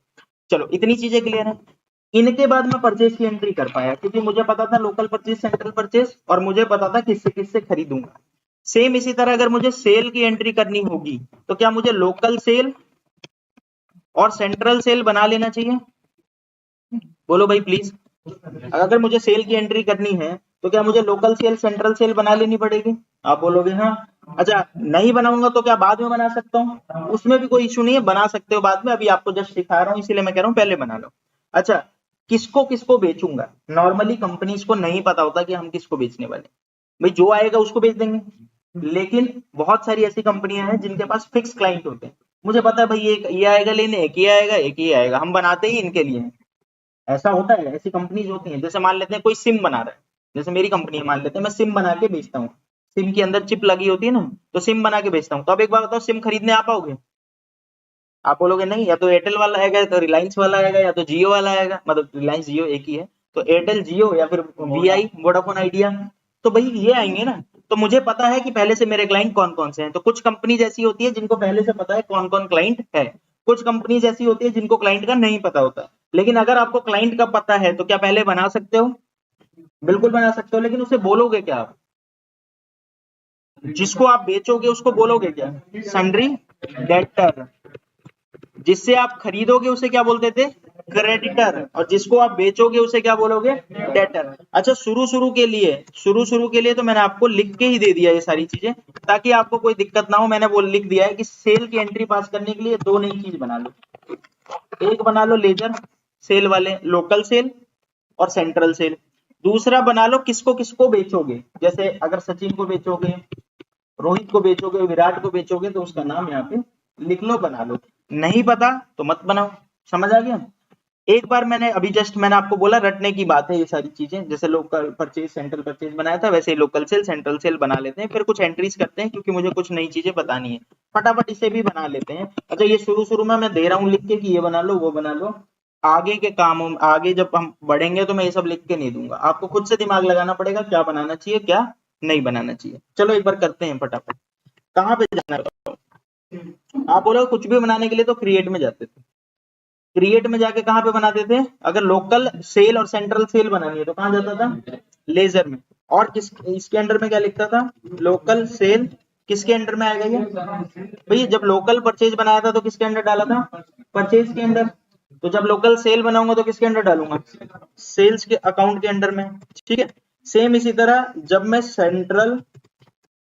चलो इतनी चीजें क्लियर है। इनके बाद मैं परचेज की एंट्री कर पाया, क्योंकि मुझे पता था लोकल परचेज, सेंट्रल परचेज, और मुझे पता था किससे किससे खरीदूंगा। सेम इसी तरह अगर मुझे सेल की एंट्री करनी होगी तो क्या मुझे लोकल सेल और सेंट्रल सेल बना लेना चाहिए, बोलो भाई प्लीज। अगर मुझे सेल की एंट्री करनी है तो क्या मुझे लोकल सेल सेंट्रल सेल बना लेनी पड़ेगी, आप बोलोगे हाँ। अच्छा नहीं बनाऊंगा तो क्या बाद में बना सकता हूँ, उसमें भी कोई इशू नहीं है, बना सकते हो बाद में, अभी आपको जस्ट सिखा रहा हूँ इसीलिए मैं कह रहा हूँ पहले बना लो। अच्छा किसको किसको बेचूंगा, नॉर्मली कंपनीज को नहीं पता होता कि हम किसको बेचने वाले, भाई जो आएगा उसको बेच देंगे। लेकिन बहुत सारी ऐसी कंपनियां हैं जिनके पास फिक्स क्लाइंट होते हैं, मुझे पता है भाई ये आएगा लेने, एक ही आएगा, एक ही आएगा, हम बनाते ही इनके लिए हैं। ऐसा होता है, ऐसी कंपनीज होती हैं। जैसे मान लेते हैं कोई सिम बना रहा है, जैसे मेरी कंपनी है, मान लेते हैं मैं सिम बना के बेचता हूँ, सिम के अंदर चिप लगी होती है ना, तो सिम बना के बेचता हूँ। तो अब एक बार बताओ, सिम खरीदने आ पाओगे? आप बोलोगे नहीं, या तो एयरटेल वाला आएगा, या तो रिलायंस वाला आएगा, या तो जियो वाला आएगा, मतलब रिलायंस जियो एक ही है, तो एयरटेल जियो, या फिर वीआई वोडाफोन आइडिया, तो भाई ये आएंगे ना। तो मुझे पता है कि पहले से मेरे क्लाइंट कौन कौन से हैं। तो कुछ कंपनीज ऐसी होती है जिनको पहले से पता है कौन कौन क्लाइंट है, कुछ कंपनीज ऐसी होती है जिनको क्लाइंट का नहीं पता होता। लेकिन अगर आपको क्लाइंट का पता है तो क्या पहले बना सकते हो? बिल्कुल बना सकते हो, लेकिन उसे बोलोगे क्या आप? जिसको आप बेचोगे उसको बोलोगे क्या? Sundry debtor. जिससे आप खरीदोगे उसे क्या बोलते थे? क्रेडिटर। और जिसको आप बेचोगे उसे क्या बोलोगे? डेटर। अच्छा, शुरू शुरू के लिए तो मैंने आपको लिख के ही दे दिया ये सारी चीजें, ताकि आपको कोई दिक्कत ना हो। मैंने वो लिख दिया है कि सेल की एंट्री पास करने के लिए दो नई चीज बना लो। एक बना लो लेजर सेल वाले, लोकल सेल और सेंट्रल सेल। दूसरा बना लो किसको किसको बेचोगे, जैसे अगर सचिन को बेचोगे, रोहित को बेचोगे, विराट को बेचोगे, तो उसका नाम यहाँ पे लिख लो, बना लो। नहीं पता तो मत बनाओ। समझ आ गया? एक बार मैंने अभी जस्ट मैंने आपको बोला, रटने की बात है ये सारी चीजें। जैसे लोकल परचेज सेंट्रल परचेज बनाया था, वैसे ही लोकल सेल सेंट्रल सेल बना लेते हैं, फिर कुछ एंट्रीज करते हैं क्योंकि मुझे कुछ नई चीजें बतानी है, फटाफट इसे भी बना लेते हैं। अच्छा, ये शुरू शुरू में मैं दे रहा हूँ लिख के कि ये बना लो वो बना लो, आगे के कामों में, आगे जब हम बढ़ेंगे तो मैं ये सब लिख के नहीं दूंगा, आपको खुद से दिमाग लगाना पड़ेगा क्या बनाना चाहिए क्या नहीं बनाना चाहिए। चलो एक बार करते हैं फटाफट। कहाँ पे जाना है? आप बोलो कुछ भी बनाने के लिए तो क्रिएट में जाते थे, क्रिएट में जाके कहाँ पे बनाते थे? अगर लोकल सेल और सेंट्रल सेल बनानी है तो कहाँ जाता था? लेजर में। और किस इसके अंडर में क्या लिखता था? Local cell. किसके अंडर में आएगा ये भैया? जब लोकल परचेज बनाया था तो किसके अंडर डाला था? परचेज के अंडर। तो जब लोकल सेल बनाऊंगा तो किसके अंडर डालूंगा? सेल्स के अकाउंट के अंडर में। ठीक है, सेम इसी तरह जब मैं सेंट्रल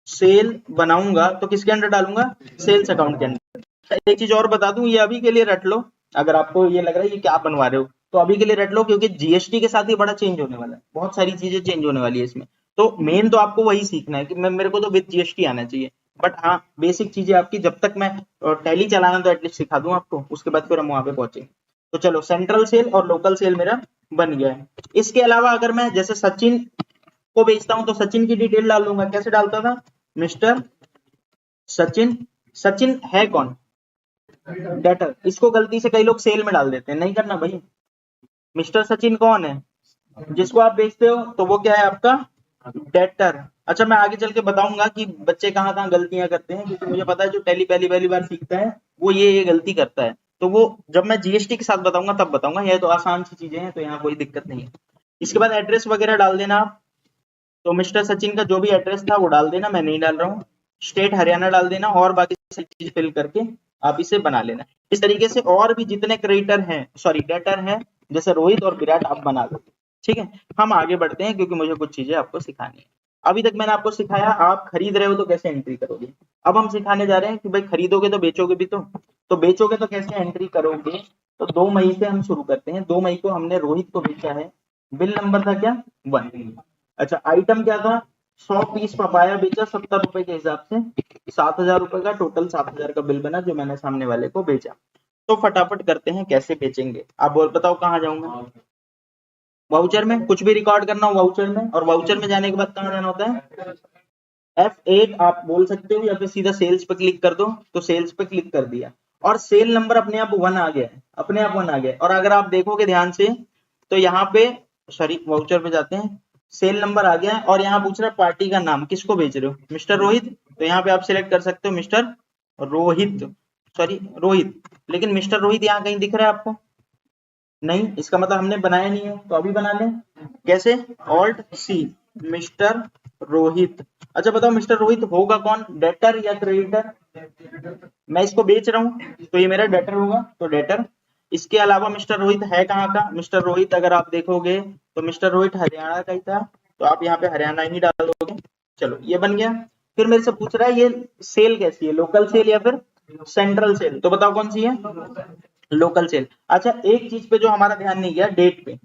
सेल बनाऊंगा तो किसके अंडर डालूंगा? सेल्स अकाउंट के अंदर। एक चीज और बता दूं, ये अभी के लिए रट लो, अगर आपको ये लग रहा है ये क्या बनवा रहे हो तो अभी के लिए रट लो, क्योंकि जीएसटी के साथ ही बड़ा चेंज होने वाला है, बहुत सारी चीजें चेंज होने वाली है इसमें। तो मेन तो आपको वही सीखना है कि मेरे को तो विद जीएसटी आना चाहिए, बट हाँ बेसिक चीजें आपकी, जब तक मैं टैली चलाना तो एटलीस्ट सिखा दूं आपको, उसके बाद फिर हम वहां पे पहुंचेंगे। तो चलो, सेंट्रल सेल और लोकल सेल मेरा बन गया है। इसके अलावा अगर मैं जैसे सचिन को बेचता हूं तो सचिन की डिटेल डाल दूंगा। कैसे डालता था? मिस्टर सचिन। सचिन है कौन? डेटर। इसको गलती से कई लोग सेल में डाल देते हैं, नहीं करना भाई। मिस्टर सचिन कौन है? जिसको आप बेचते हो, तो वो क्या है आपका? डेटर। अच्छा, मैं आगे चल के बताऊंगा कि बच्चे कहाँ कहाँ गलतियां करते हैं, क्योंकि मुझे पता है जो टैली पहली पहली बार सीखता है वो ये गलती करता है। तो वो जब मैं जीएसटी के साथ बताऊंगा तब बताऊंगा, ये तो आसान सी चीजें हैं तो यहाँ कोई दिक्कत नहीं है। इसके बाद एड्रेस वगैरह डाल देना आप। तो मिस्टर सचिन का जो भी एड्रेस था वो डाल देना, मैं नहीं डाल रहा हूँ। स्टेट हरियाणा डाल देना, और बाकी सारी चीज फिल करके आप इसे बना लेना। इस तरीके से और भी जितने क्रेडिटर हैं, सॉरी डेटर हैं, जैसे रोहित और विराट, आप बना लो। ठीक है, हम आगे बढ़ते हैं क्योंकि मुझे कुछ चीजें आपको सिखानी है। अभी तक मैंने आपको सिखाया आप खरीद रहे हो तो कैसे एंट्री करोगे। अब हम सिखाने जा रहे हैं कि भाई खरीदोगे तो बेचोगे भी, तो बेचोगे तो कैसे एंट्री करोगे। तो 2 मई से हम शुरू करते हैं। 2 मई को हमने रोहित को बेचा है, बिल नंबर था क्या? 1। अच्छा, आइटम क्या था? 100 पीस पपाया बेचा 70 रुपए के हिसाब से, 7,000 रुपए का टोटल 7,000 का बिल बना जो मैंने सामने वाले को बेचा। तो फटाफट करते हैं कैसे बेचेंगे। आप बोल बताओ कहाँ जाऊंगा? वाउचर में। कुछ भी रिकॉर्ड करना हो वाउचर में, और वाउचर में जाने के बाद कहाँ जाना होता है? F8 आप बोल सकते हो, या फिर सीधा सेल्स पे क्लिक कर दो। तो सेल्स पे क्लिक कर दिया और सेल नंबर अपने आप 1 आ गया है, अपने आप 1 आ गया है। और अगर आप देखोगे ध्यान से तो यहाँ पे, सॉरी वाउचर पे जाते हैं, सेल नंबर आ गया है और यहाँ पूछ रहा है पार्टी का नाम, किसको बेच रहे हो? मिस्टर रोहित। तो यहाँ पे आप सिलेक्ट कर सकते हो मिस्टर रोहित, सॉरी रोहित। लेकिन मिस्टर रोहित यहाँ कहीं दिख रहा है आपको? नहीं, इसका मतलब हमने बनाया नहीं है, तो अभी बना लें। कैसे? Alt C, mister Rohit. अच्छा बताओ, मिस्टर रोहित होगा कौन, डेटर या क्रेडिटर? मैं इसको बेच रहा हूँ तो ये मेरा डेटर होगा, तो डेटर। इसके अलावा मिस्टर रोहित है कहाँ का? मिस्टर रोहित अगर आप देखोगे तो मिस्टर रोहित हरियाणा का ही था, तो आप यहाँ पे हरियाणा ही डाल दोगे। चलो, ये बन गया। फिर मेरे से पूछ रहा है ये सेल कैसी है, लोकल सेल या फिर सेंट्रल सेल? तो बताओ कौन सी है? Local cell. अच्छा, एक चीज पे जो हमारा ध्यान नहीं गया, डेट पे।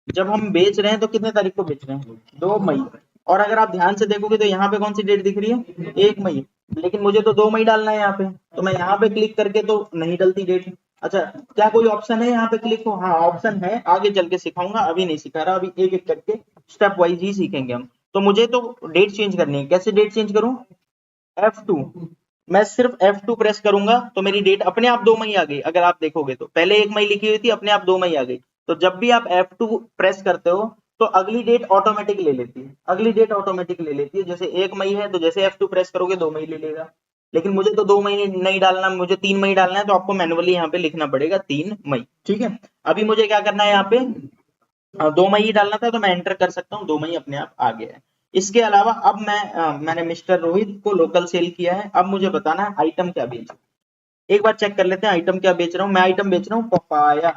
जब हम बेच रहे हैं तो कितने तारीख को बेच रहे हैं? 2 मई। और अगर आप ध्यान से देखोगे तो यहाँ पे कौन सी डेट दिख रही है, 1 मई, लेकिन मुझे तो 2 मई डालना है यहाँ पे, तो मैं यहाँ पे क्लिक करके तो नहीं डलती डेट। अच्छा, क्या कोई ऑप्शन है यहाँ पे क्लिक हो? हाँ ऑप्शन है, आगे चल के सिखाऊंगा, अभी नहीं सिखा रहा, अभी एक एक करके स्टेप वाइज ही सीखेंगे हम। तो मुझे तो डेट चेंज करनी है, कैसे डेट चेंज करूं? F2, मैं सिर्फ F2 प्रेस करूंगा तो मेरी डेट अपने आप 2 मई आ गई। अगर आप देखोगे तो पहले 1 मई लिखी हुई थी, अपने आप 2 मई आ गई। तो जब भी आप F2 प्रेस करते हो तो अगली डेट ऑटोमेटिक ले लेती है, अगली डेट ऑटोमेटिक ले लेती है। जैसे 1 मई है तो जैसे F2 प्रेस करोगे 2 मई ले लेगा, लेकिन मुझे तो 2 मई नहीं डालना, मुझे 3 मई डालना है, तो आपको मैनुअली यहाँ पे लिखना पड़ेगा 3 मई। ठीक है, अभी मुझे क्या करना है यहाँ पे, 2 मई ही डालना था, तो मैं एंटर कर सकता हूँ, 2 मई अपने आप आ गया है। इसके अलावा अब मैंने मिस्टर रोहित को लोकल सेल किया है। अब मुझे बताना है आइटम क्या बेच, एक बार चेक कर लेते हैं आइटम क्या बेच रहा हूँ। मैं आइटम बेच रहा हूँ पपाया,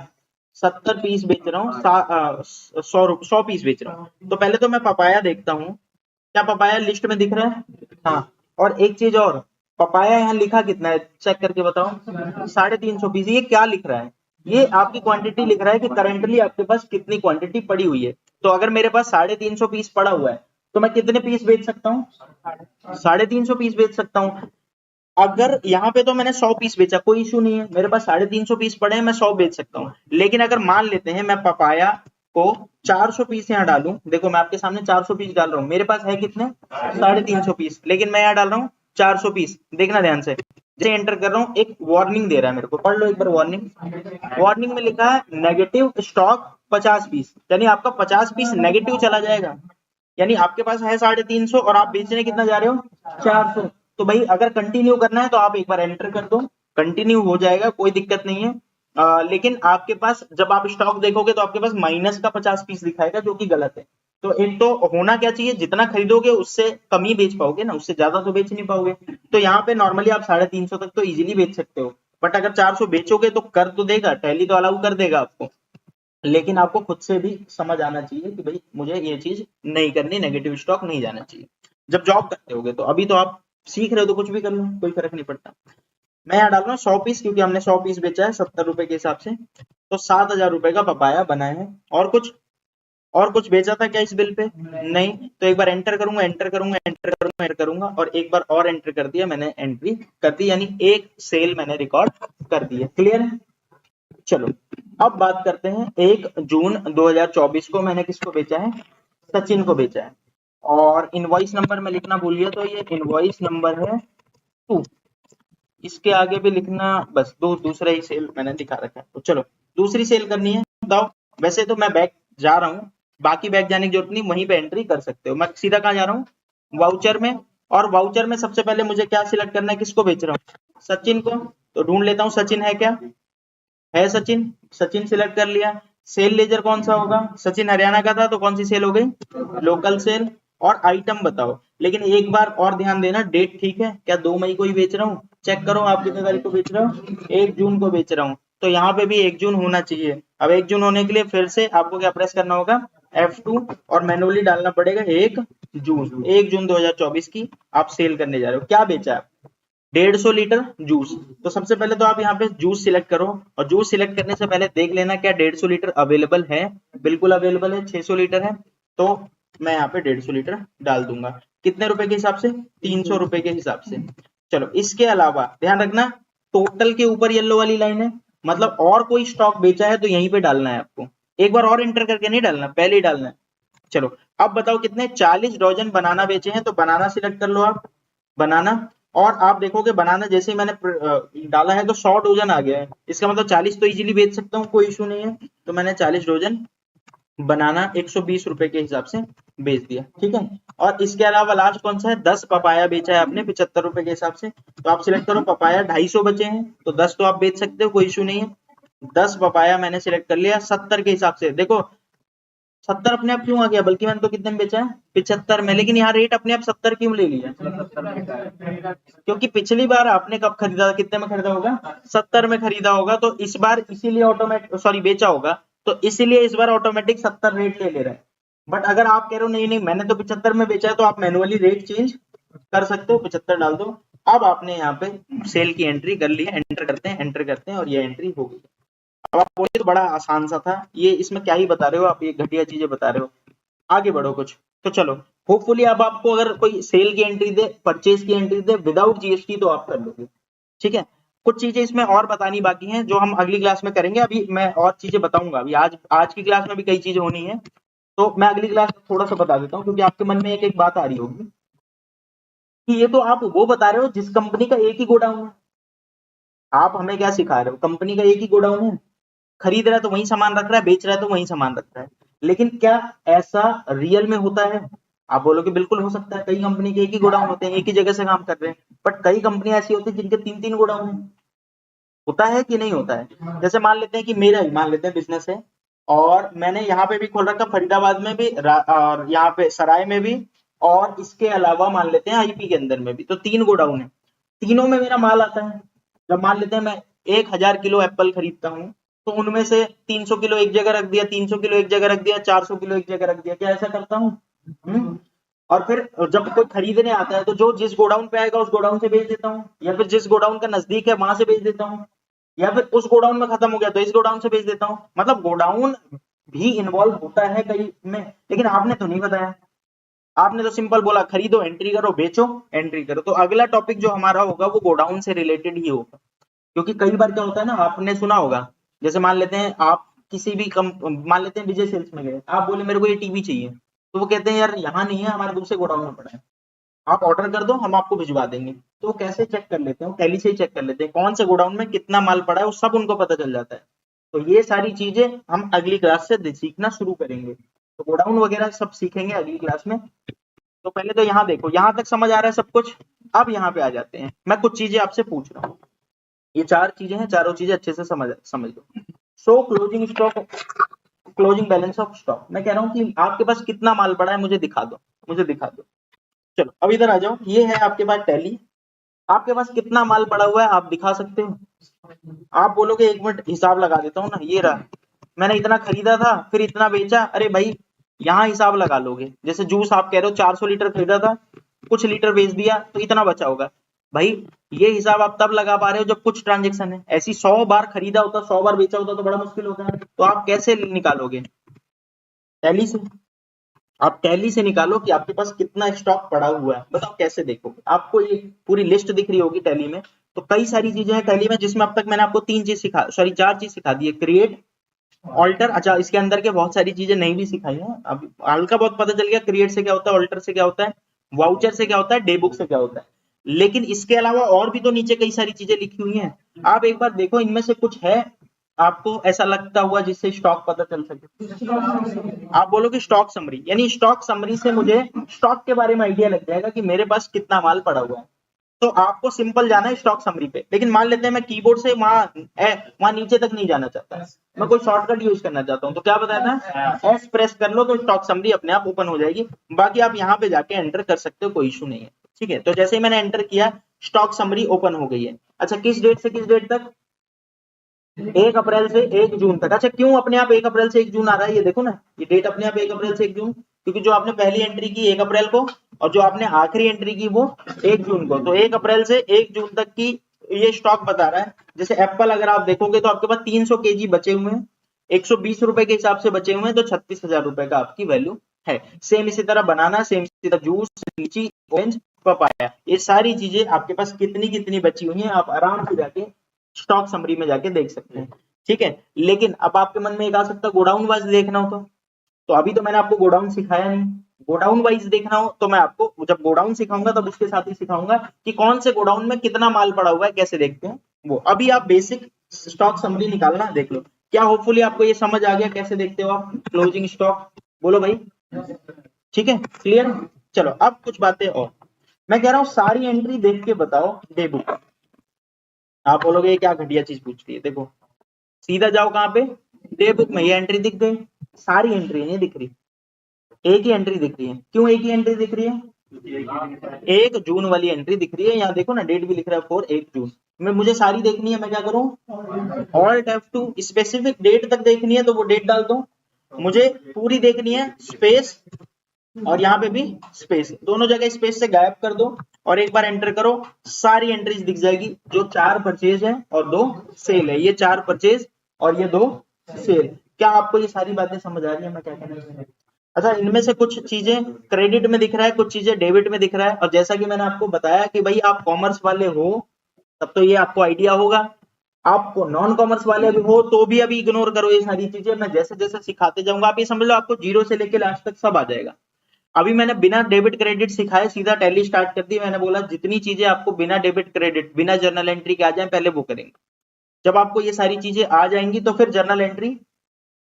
70 पीस बेच रहा हूँ, 100 पीस बेच रहा हूँ। तो पहले तो मैं पपाया देखता हूँ, क्या पपाया लिस्ट में दिख रहा है? हाँ, और एक चीज और, पपाया यहाँ लिखा कितना है चेक करके बताओ, 350 पीस। ये क्या लिख रहा है? ये आपकी क्वांटिटी लिख रहा है कि करंटली आपके पास कितनी क्वांटिटी पड़ी हुई है। तो अगर मेरे पास 350 पीस पड़ा हुआ है तो मैं कितने पीस बेच सकता हूँ? 350 पीस बेच सकता हूँ। अगर यहाँ पे तो मैंने 100 पीस बेचा, कोई इशू नहीं है, मेरे पास 350 पीस पड़े हैं, मैं 100 बेच सकता हूँ। लेकिन अगर मान लेते हैं मैं पपाया को 400 पीस यहाँ डालूं, देखो मैं आपके सामने 400 पीस डाल रहा हूँ, मेरे पास है कितने? 350 पीस, लेकिन मैं यहाँ डाल रहा हूँ 400 पीस। देखना ध्यान से, जैसे एंटर कर रहा हूँ एक वार्निंग दे रहा है मेरे को, पढ़ लो एक बार वार्निंग। वार्निंग में लिखा है नेगेटिव स्टॉक 50 पीस, यानी आपका 50 पीस नेगेटिव चला जाएगा। यानी आपके पास है 350 और आप बेचने कितना जा रहे हो? 400। तो भाई अगर कंटिन्यू करना है तो आप एक बार एंटर कर दो, कंटिन्यू हो जाएगा, कोई दिक्कत नहीं है। लेकिन आपके पास जब आप स्टॉक देखोगे तो आपके पास माइनस का 50 पीस दिखाएगा, जो कि गलत है। तो एक तो होना क्या चाहिए, जितना खरीदोगे उससे कम ही बेच पाओगे ना, उससे ज्यादा तो बेच नहीं पाओगे। तो यहाँ पे नॉर्मली आप 350 तक तो इजीली बेच सकते हो, बट अगर 400 बेचोगे तो कर तो देगा, टैली तो अलाउ कर देगा आपको, लेकिन आपको खुद से भी समझ आना चाहिए कि भाई मुझे ये चीज नहीं करनी, नेगेटिव स्टॉक नहीं जाना चाहिए जब जॉब करते होगे। तो अभी तो आप सीख रहे हो तो कुछ भी कर लो, कोई फर्क नहीं पड़ता। मैं यहाँ डाल रहा हूँ 100 पीस, क्योंकि हमने 100 पीस बेचा है 70 रुपए के हिसाब से, तो 7,000 रुपए का पपाया बना है। और कुछ बेचा था क्या इस बिल पे? नहीं। तो एक बार एंटर करूंगा, एंटर करूंगा, एंटर करूंगा, एंटर करूंगा, और एक बार और एंटर कर दिया, मैंने एंट्री कर दी, यानी एक सेल मैंने रिकॉर्ड कर दी है। क्लियर है? चलो अब बात करते हैं 1 जून 2024 को मैंने किसको बेचा है? सचिन को बेचा है। और इनवॉइस नंबर में लिखना भूल गया, तो ये इनवॉइस नंबर है 2, इसके आगे भी लिखना, बस दूसरा ही सेल मैंने दिखा रखा है। तो चलो दूसरी सेल करनी है, बताओ। वैसे तो मैं बैक जा रहा हूँ, बाकी बैक जाने की जरूरत नहीं, वहीं पे एंट्री कर सकते हो। मैं सीधा कहाँ जा रहा हूँ? वाउचर में। और वाउचर में सबसे पहले मुझे क्या सिलेक्ट करना है, किसको बेच रहा हूँ? सचिन को। तो ढूंढ लेता हूँ सचिन है क्या, है सचिन, सचिन सिलेक्ट कर लिया। सेल लेजर कौन सा होगा? सचिन हरियाणा का था तो कौन सी सेल हो गई? Local cell. और आइटम बताओ, लेकिन एक बार और ध्यान देना, डेट ठीक है क्या? 2 मई को ही बेच रहा हूँ, चेक करो आप कितने तारीख को बेच रहे हो? 1 जून को बेच रहा हूँ, तो यहाँ पे भी 1 जून होना चाहिए। अब 1 जून होने के लिए फिर से आपको क्या प्रेस करना होगा? F2, और मैनुअली डालना पड़ेगा 1 जून। 1 जून 2024 की आप सेल करने जा रहे हो। क्या बेचा है? 150 लीटर जूस। तो सबसे पहले तो आप यहाँ पे जूस सिलेक्ट करो, और जूस सिलेक्ट करने से पहले देख लेना क्या 150 लीटर अवेलेबल है। बिल्कुल अवेलेबल है, 600 लीटर है, तो मैं यहाँ पे 150 लीटर डाल दूंगा। कितने रुपए के हिसाब से? 300 रुपए के हिसाब से। चलो इसके अलावा ध्यान रखना, टोटल के ऊपर येलो वाली लाइन है, मतलब और कोई स्टॉक बेचा है तो यहीं पे डालना है आपको। एक बार और एंटर करके नहीं डालना, पहले ही डालना है। चलो अब बताओ कितने? 40 डजन बनाना बेचे हैं, तो बनाना सिलेक्ट कर लो आप, बनाना। और आप देखोगे बनाना जैसे ही मैंने डाला है तो 100 डजन आ गया है, इसका मतलब 40 तो इजीली बेच सकता हूँ, कोई इशू नहीं है। तो मैंने 40 डजन बनाना 120 रुपए के हिसाब से बेच दिया, ठीक है। और इसके अलावा लास्ट कौन सा है? 10 पपाया बेचा है आपने 75 रुपए के हिसाब से, तो आप सिलेक्ट करो पपाया। 250 बचे हैं तो 10 तो आप बेच सकते हो, कोई इशू नहीं है। 10 पपाया मैंने सिलेक्ट कर लिया 70 के हिसाब से। देखो 70 अपने आप क्यों आ गया, बल्कि मैंने तो कितने में बेचा है? 75 में, लेकिन यहाँ रेट अपने आप 70 क्यों ले लिया? क्योंकि पिछली बार आपने कब खरीदा, कितने में खरीदा होगा? 70 में खरीदा होगा, तो इस बार इसीलिए ऑटोमेटिक, सॉरी बेचा होगा, तो इसीलिए इस बार ऑटोमेटिक 70 रेट ले रहा है। बट अगर आप कह रहे हो नहीं नहीं मैंने तो 75 में बेचा है, तो आप मैनुअली रेट चेंज कर सकते हो, 75 डाल दो। अब आपने यहाँ पे सेल की एंट्री कर ली है, एंटर करते हैं और ये एंट्री हो गई। अब आप बोलिए तो बड़ा आसान सा था ये, इसमें क्या ही बता रहे हो आप, ये घटिया चीजें बता रहे हो, आगे बढ़ो कुछ। तो चलो, होपफुली अब आपको अगर कोई सेल की एंट्री दे, परचेज की एंट्री दे विदाउट जीएसटी तो आप कर लोगे। ठीक है, कुछ चीजें इसमें और बतानी बाकी हैं जो हम अगली क्लास में करेंगे। अभी मैं और चीजें बताऊंगा, अभी आज की क्लास में भी कई चीजें होनी है, तो मैं अगली क्लास में थोड़ा सा बता देता हूँ, क्योंकि आपके मन में एक एक बात आ रही होगी कि ये तो आप वो बता रहे हो जिस कंपनी का एक ही गोडाउन है, आप हमें क्या सिखा रहे हो? कंपनी का एक ही गोडाउन है, खरीद रहा है तो वही सामान रख रहा है, बेच रहा है तो वही सामान रख रहा है, लेकिन क्या ऐसा रियल में होता है? आप बोलोगे बिल्कुल हो सकता है, कई कंपनी के एक ही गोडाउन होते हैं, एक ही जगह से काम कर रहे हैं, बट कई कंपनी ऐसी होती है जिनके 3-3 गोडाउन है। होता है कि नहीं होता है? जैसे मान लेते हैं कि मेरा ही मान लेते हैं बिजनेस है, और मैंने यहाँ पे भी खोल रखा, फरीदाबाद में भी और यहाँ पे सराय में भी, और इसके अलावा मान लेते हैं आईपी के अंदर में भी, तो 3 गोडाउन है, तीनों में मेरा माल आता है। जब मान लेते हैं मैं 1000 किलो एप्पल खरीदता हूँ, तो उनमें से 300 किलो एक जगह रख दिया, 300 किलो एक जगह रख दिया, 400 किलो एक जगह रख दिया, क्या ऐसा करता हूँ? और फिर जब कोई खरीदने आता है तो जो जिस गोडाउन पे आएगा उस गोडाउन से बेच देता हूँ, या फिर जिस गोडाउन का नजदीक है वहां से बेच देता हूँ, या फिर उस गोडाउन में खत्म हो गया तो इस गोडाउन से बेच देता हूँ। मतलब गोडाउन भी इन्वॉल्व होता है कई में, लेकिन आपने तो नहीं बताया। आपने तो सिंपल बोला खरीदो, एंट्री करो, बेचो, एंट्री करो। तो अगला टॉपिक जो हमारा होगा वो गोडाउन से रिलेटेड ही होगा, क्योंकि कई बार क्या होता है ना, आपने सुना होगा, जैसे मान लेते हैं आप किसी भी मान लेते हैं विजय सेल्स में गए, आप बोले मेरे को ये टीवी चाहिए, तो वो कहते हैं यार यहाँ नहीं है, हमारे दूसरे गोडाउन में पड़ा है, आप ऑर्डर कर दो, हम आपको भिजवा देंगे। तो वो कैसे चेक कर लेते हैं? टैली से ही चेक कर लेते हैं कौन से गोडाउन में कितना माल पड़ा है, वो सब उनको पता चल जाता है। तो ये सारी चीजें हम अगली क्लास से सीखना शुरू करेंगे, तो गोडाउन वगैरह सब सीखेंगे अगली क्लास में। तो पहले तो यहाँ देखो, यहाँ तक समझ आ रहा है सब कुछ। अब यहाँ पे आ जाते हैं, मैं कुछ चीजें आपसे पूछ रहा हूँ, ये 4 चीजें हैं, चारों चीजें अच्छे से समझ लो। So closing stock, closing balance of stock, मैं कह रहा हूँ कि आपके पास कितना माल पड़ा है मुझे दिखा दो, मुझे दिखा दो। चलो अब इधर आ जाओ, ये है आपके पास टैली, आपके पास कितना माल पड़ा हुआ है आप दिखा सकते हो? आप बोलोगे 1 मिनट हिसाब लगा देता हूँ ना, ये रहा, मैंने इतना खरीदा था फिर इतना बेचा, अरे भाई यहाँ हिसाब लगा लोगे। जैसे जूस आप कह रहे हो 400 लीटर खरीदा था, कुछ लीटर बेच दिया तो इतना बचा होगा। भाई ये हिसाब आप तब लगा पा रहे हो जब कुछ ट्रांजेक्शन है, ऐसी 100 बार खरीदा होता, 100 बार बेचा होता तो बड़ा मुश्किल होता है। तो आप कैसे निकालोगे? टैली से। आप टैली से निकालो कि आपके पास कितना स्टॉक पड़ा हुआ है, बताओ कैसे देखोगे? आपको ये पूरी लिस्ट दिख रही होगी टैली में। तो कई सारी चीजें हैं टैली में, जिसमें अब तक मैंने आपको 4 चीज सिखा दी है। क्रिएट, ऑल्टर, अच्छा इसके अंदर के बहुत सारी चीजें नहीं भी सिखाई है, अब हल्का बहुत पता चल गया क्रिएट से क्या होता है, ऑल्टर से क्या होता है, वाउचर से क्या होता है, डे बुक से क्या होता है। लेकिन इसके अलावा और भी तो नीचे कई सारी चीजें लिखी हुई हैं, आप एक बार देखो इनमें से कुछ है आपको ऐसा लगता हुआ जिससे स्टॉक पता चल सके। आप बोलोगे स्टॉक समरी, यानी स्टॉक समरी से मुझे स्टॉक के बारे में आइडिया लग जाएगा कि मेरे पास कितना माल पड़ा हुआ है। तो आपको सिंपल जाना है स्टॉक समरी पे, लेकिन मान लेते हैं मैं कीबोर्ड से वहां नीचे तक नहीं जाना चाहता, मैं कोई शॉर्टकट यूज करना चाहता हूँ, तो क्या बताया था, एस प्रेस कर लो तो स्टॉक समरी अपने आप ओपन हो जाएगी। बाकी आप यहाँ पे जाके एंटर कर सकते हो, कोई इशू नहीं है। ठीक है, तो जैसे ही मैंने एंटर किया स्टॉक समरी ओपन हो गई है। अच्छा किस डेट से किस डेट तक? 1 अप्रैल से 1 जून तक। अच्छा क्यों अपने आप 1 अप्रैल से 1 जून आ रहा है? ये देखो ना, ये डेट अपने आप 1 अप्रैल से 1 जून, क्योंकि जो आपने पहली एंट्री की 1 अप्रैल को और जो आपने आखिरी एंट्री की वो 1 जून को, तो 1 अप्रैल से 1 जून तक की ये स्टॉक बता रहा है। जैसे एप्पल अगर आप देखोगे तो आपके पास 300 केजी बचे हुए हैं, 120 रुपए के हिसाब से बचे हुए हैं, तो 36,000 रुपए का आपकी वैल्यू है। सेम इसी तरह बनाना, सेम इसी तरह जूस, लीची, ऑरेंज, पपाया, ये सारी चीजें आपके पास कितनी कितनी बची हुई हैं आप आराम से जाके स्टॉक समरी में जाके देख सकते हैं। ठीक है, लेकिन अब आपके मन में एक आ सकता है गोडाउन वाइज देखना हो तो अभी तो मैंने आपको गोडाउन सिखाया नहीं। गोडाउन वाइज देखना हो तो मैं आपको जब गोडाउन सिखाऊंगा तब उसके साथ ही सिखाऊंगा कि कौन से गोडाउन में कितना माल पड़ा हुआ है, कैसे देखते हैं वो। अभी आप बेसिक स्टॉक समरी निकालना देख लो। क्या होपफुली आपको ये समझ आ गया कैसे देखते हो आप क्लोजिंग स्टॉक? बोलो भाई, ठीक है, क्लियर? चलो अब कुछ बातें और मैं कह रहा हूँ, सारी एंट्री देख के बताओ डे बुक। आप बोलोगे ये क्या घटिया चीज पूछ रही है? देखो सीधा जाओ कहाँ पे, डे बुक में, ये एंट्री दिख गई, सारी एंट्री नहीं दिख रही, एक ही एंट्री दिख रही है। क्यों एक ही एंट्री दिख रही है? 1 जून वाली एंट्री दिख रही है, यहाँ देखो ना डेट भी लिख रहा है 4 1 जून में। मुझे सारी देखनी है, मैं क्या करूं, ऑल्ट F2, स्पेसिफिक डेट तक देखनी है तो वो डेट डाल दो, मुझे पूरी देखनी है स्पेस, और यहाँ पे भी स्पेस, दोनों जगह स्पेस से गायब कर दो और एक बार एंटर करो, सारी एंट्रीज दिख जाएगी। जो 4 परचेज है और 2 सेल है, ये 4 परचेज और ये 2 सेल। क्या आपको ये सारी बातें समझ आ रही है मैं क्या कहना चाह रहा हूं? अच्छा, इनमें से कुछ चीजें क्रेडिट में दिख रहा है, कुछ चीजें डेबिट में दिख रहा है, और जैसा कि मैंने आपको बताया कि भाई आप कॉमर्स वाले हो तब तो ये आपको आइडिया होगा, आपको नॉन कॉमर्स वाले भी हो तो भी अभी इग्नोर करो ये सारी चीजें, मैं जैसे जैसे सिखाते जाऊंगा आप ये समझ लो आपको जीरो से लेके लास्ट तक सब आ जाएगा। अभी मैंने बिना डेबिट क्रेडिट सिखाए सीधा टैली स्टार्ट कर दी, मैंने बोला जितनी चीजें आपको बिना डेबिट क्रेडिट बिना जर्नल एंट्री के आ जाए पहले वो करेंगे। जब आपको ये सारी चीजें आ जाएंगी तो फिर जर्नल एंट्री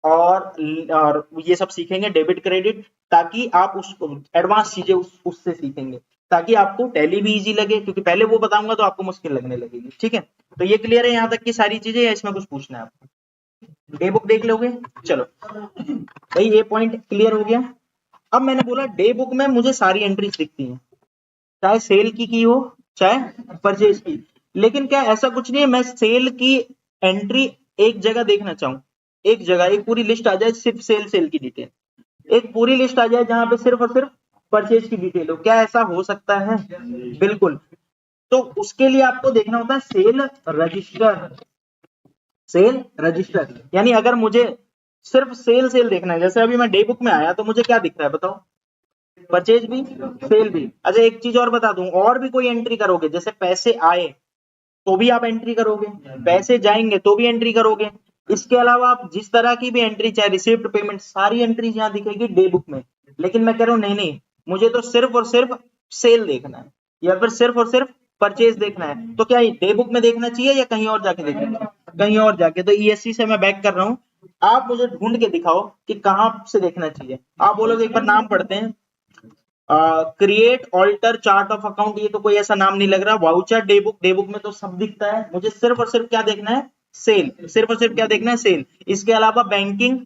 और ये सब सीखेंगे डेबिट क्रेडिट, ताकि आप उस एडवांस चीजें उससे सीखेंगे, ताकि आपको टैली भी इजी लगे, क्योंकि पहले वो बताऊंगा तो आपको मुश्किल लगने लगेगी। ठीक है, तो ये क्लियर है यहाँ तक की सारी चीजें, या इसमें कुछ पूछना है आपको? डे बुक देख लोगे, चलो भाई ये पॉइंट क्लियर हो गया। अब मैंने बोला डे बुक में मुझे सारी एंट्रीज दिखती हैं, चाहे सेल की हो चाहे परचेज की, लेकिन क्या ऐसा कुछ नहीं है मैं सेल की एंट्री एक जगह देखना चाहूं, एक जगह एक पूरी लिस्ट आ जाए सिर्फ सेल की डिटेल, एक पूरी लिस्ट आ जाए जहां पे सिर्फ और सिर्फ परचेज की डिटेल हो, क्या ऐसा हो सकता है? बिल्कुल। तो उसके लिए आपको देखना होता है सेल रजिस्टर, सेल रजिस्टर, यानी अगर मुझे सिर्फ सेल देखना है, जैसे अभी मैं डे बुक में आया तो मुझे क्या दिख रहा है बताओ? परचेज भी सेल भी। अच्छा एक चीज और बता दूं, और भी कोई एंट्री करोगे, जैसे पैसे आए तो भी आप एंट्री करोगे, पैसे जाएंगे तो भी एंट्री करोगे, इसके अलावा आप जिस तरह की भी एंट्री चाहे रिसिप्ट पेमेंट सारी एंट्रीज यहाँ दिखेगी डे बुक में। लेकिन मैं कह रहा हूं नहीं नहीं, मुझे तो सिर्फ और सिर्फ सेल देखना है या फिर सिर्फ और सिर्फ परचेज देखना है, तो क्या डे बुक में देखना चाहिए या कहीं और जाके देखना चाहिए? कहीं और जाके। तो ईएससी से मैं बैक कर रहा हूँ, आप मुझे ढूंढ के दिखाओ कि कहां से देखना चाहिए। आप बोलोगे एक बार नाम पढ़ते हैं, create alter chart of account, ये तो कोई ऐसा नाम नहीं लग रहा। वाउचर डे बुक में तो सब दिखता है, मुझे सिर्फ और सिर्फ क्या देखना है? सेल, सिर्फ और सिर्फ क्या देखना है? सेल। इसके अलावा बैंकिंग,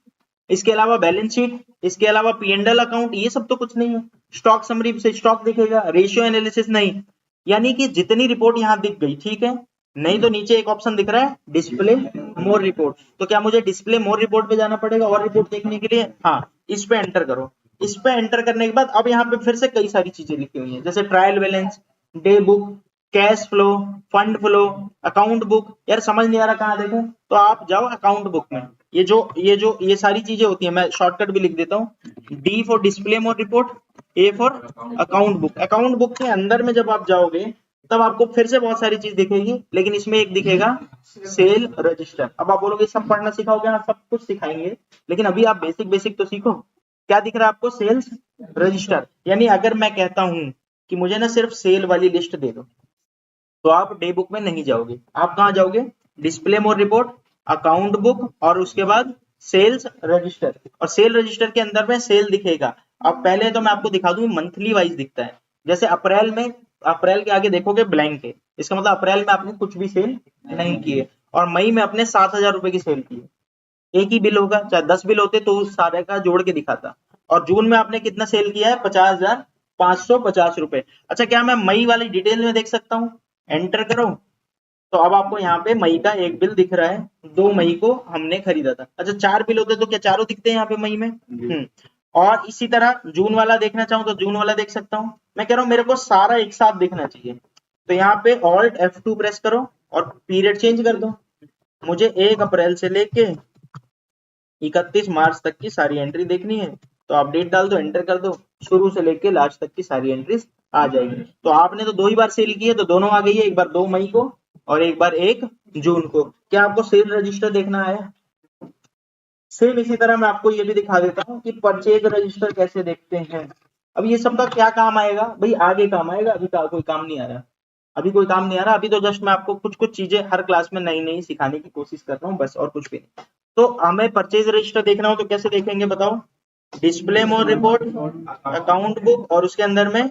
इसके अलावा बैलेंस शीट, इसके अलावा पी&एल अकाउंट, ये सब तो कुछ नहीं है। स्टॉक समरी से स्टॉक दिखेगा, रेशियो एनालिसिस नहीं, यानी कि जितनी रिपोर्ट यहां दिख गई ठीक है। नहीं तो नीचे एक ऑप्शन दिख रहा है डिस्प्ले मोर रिपोर्ट, तो क्या मुझे डिस्प्ले मोर रिपोर्ट पे जाना पड़ेगा और रिपोर्ट देखने के लिए? हाँ, इस पे एंटर करो। इस पे एंटर करने के बाद अब यहाँ पे फिर से कई सारी चीजें लिखी हुई हैं, जैसे trial balance, day book, cash flow, fund flow, account book. यार समझ नहीं आ रहा कहाँ देखूं, तो आप जाओ अकाउंट बुक में। ये सारी चीजें होती है, मैं शॉर्टकट भी लिख देता हूँ। D for display more report, A for account book. Account book के अंदर में जब आप जाओगे तब आपको फिर से बहुत सारी चीज दिखेगी, लेकिन इसमें एक दिखेगा सेल रजिस्टर। अब आप बोलोगे सब पढ़ना सिखाओगे? हाँ सब कुछ सिखाएंगे, लेकिन अभी आप बेसिक बेसिक तो सीखो। क्या दिख रहा है आपको? Sales register. यानी अगर मैं कहता हूं कि मुझे ना सिर्फ सेल वाली लिस्ट दे दो, तो आप डे बुक में नहीं जाओगे, आप कहां जाओगे? डिस्प्ले मोर रिपोर्ट, अकाउंट बुक, और उसके बाद सेल्स रजिस्टर। और सेल रजिस्टर के अंदर में सेल दिखेगा। अब पहले तो मैं आपको दिखा दूं, मंथली वाइज दिखता है। जैसे अप्रैल में, अप्रैल के आगे देखोगे ब्लैंक है, इसका मतलब अप्रैल में आपने कुछ भी सेल नहीं किए, और मई में आपने 7,000 रुपए की सेल की। एक ही बिल होगा, चाहे 10 बिल होते तो उस सारे का जोड़ के दिखाता। और जून में आपने कितना सेल किया है? 50,550 रुपए। अच्छा क्या मैं मई वाली डिटेल में देख सकता हूँ? एंटर करो, तो अब आपको यहाँ पे मई का एक बिल दिख रहा है, 2 मई को हमने खरीदा था। अच्छा 4 बिल होते तो क्या चारों दिखते हैं यहाँ पे मई में? और इसी तरह जून वाला देखना चाहूँ तो जून वाला देख सकता हूँ। मैं कह रहा हूँ मेरे को सारा एक साथ दिखना चाहिए, तो यहाँ पे ऑल्ट F2 प्रेस करो और पीरियड चेंज कर दो। मुझे 1 अप्रैल से लेके 31 मार्च तक की सारी एंट्री देखनी है, तो आप डेट डाल दो, एंटर कर दो, शुरू से लेके लास्ट तक की सारी एंट्रीज आ जाएगी। तो आपने तो 2 ही बार सेल की है, तो दोनों आ गई है, एक बार 2 मई को और एक बार 1 जून को। क्या आपको सेल रजिस्टर देखना है? सेम इसी तरह मैं आपको ये भी दिखा देता हूँ कि परचेज रजिस्टर कैसे देखते हैं। अब ये सब का क्या काम आएगा भाई? आगे काम आएगा, अभी का कोई काम नहीं आ रहा, अभी कोई काम नहीं आ रहा। अभी तो जस्ट मैं आपको कुछ कुछ चीजें हर क्लास में नई नई सिखाने की कोशिश कर रहा हूँ, बस और कुछ भी नहीं। तो हमें परचेज रजिस्टर देखना हो तो कैसे देखेंगे बताओ? डिस्प्ले मोर रिपोर्ट, अकाउंट बुक, और उसके अंदर में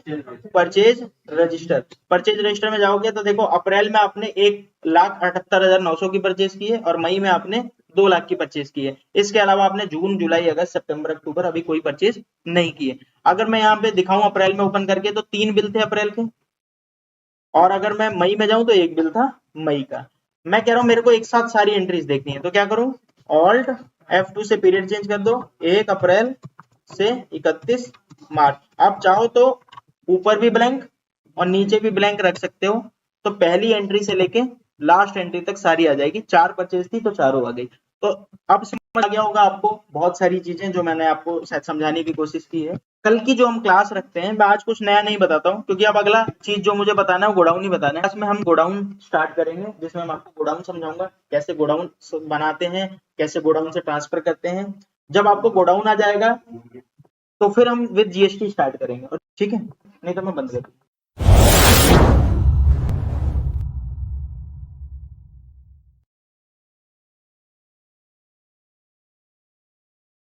परचेज रजिस्टर। परचेज रजिस्टर में जाओगे तो देखो अप्रैल में आपने 1,78,900 की परचेज की है, और मई में आपने 2 लाख की परचेज की है। इसके अलावा आपने जून, जुलाई, अगस्त, सितंबर, अक्टूबर अभी कोई परचेज नहीं की है। अगर मैं यहाँ पे दिखाऊं अप्रैल में ओपन करके तो 3 बिल थे अप्रैल के, और अगर मैं मई में जाऊं तो 1 बिल था मई का। मैं कह रहा हूं मेरे को एक साथ सारी एंट्रीज देखनी है, तो क्या करूं? ऑल्ट F2 से पीरियड चेंज कर दो, 1 अप्रैल से 31 मार्च। आप चाहो तो ऊपर भी ब्लैंक और नीचे भी ब्लैंक रख सकते हो, तो पहली एंट्री से लेके लास्ट एंट्री तक सारी आ जाएगी। 4 परचेज थी तो चारों आ गई। तो अब समझ आ गया होगा आपको बहुत सारी चीजें जो मैंने आपको शायद समझाने की कोशिश की है। कल की जो हम क्लास रखते हैं, मैं आज कुछ नया नहीं बताता हूँ, क्योंकि अब अगला चीज जो मुझे बताना है वो गोडाउन ही बताना है। क्लास में हम गोडाउन स्टार्ट करेंगे, जिसमें मैं आपको गोडाउन समझाऊंगा, कैसे गोडाउन बनाते हैं, कैसे गोडाउन से ट्रांसफर करते हैं। जब आपको गोडाउन आ जाएगा तो फिर हम विद जीएसटी स्टार्ट करेंगे, ठीक है, नहीं तो मैं बंद कर दूँ।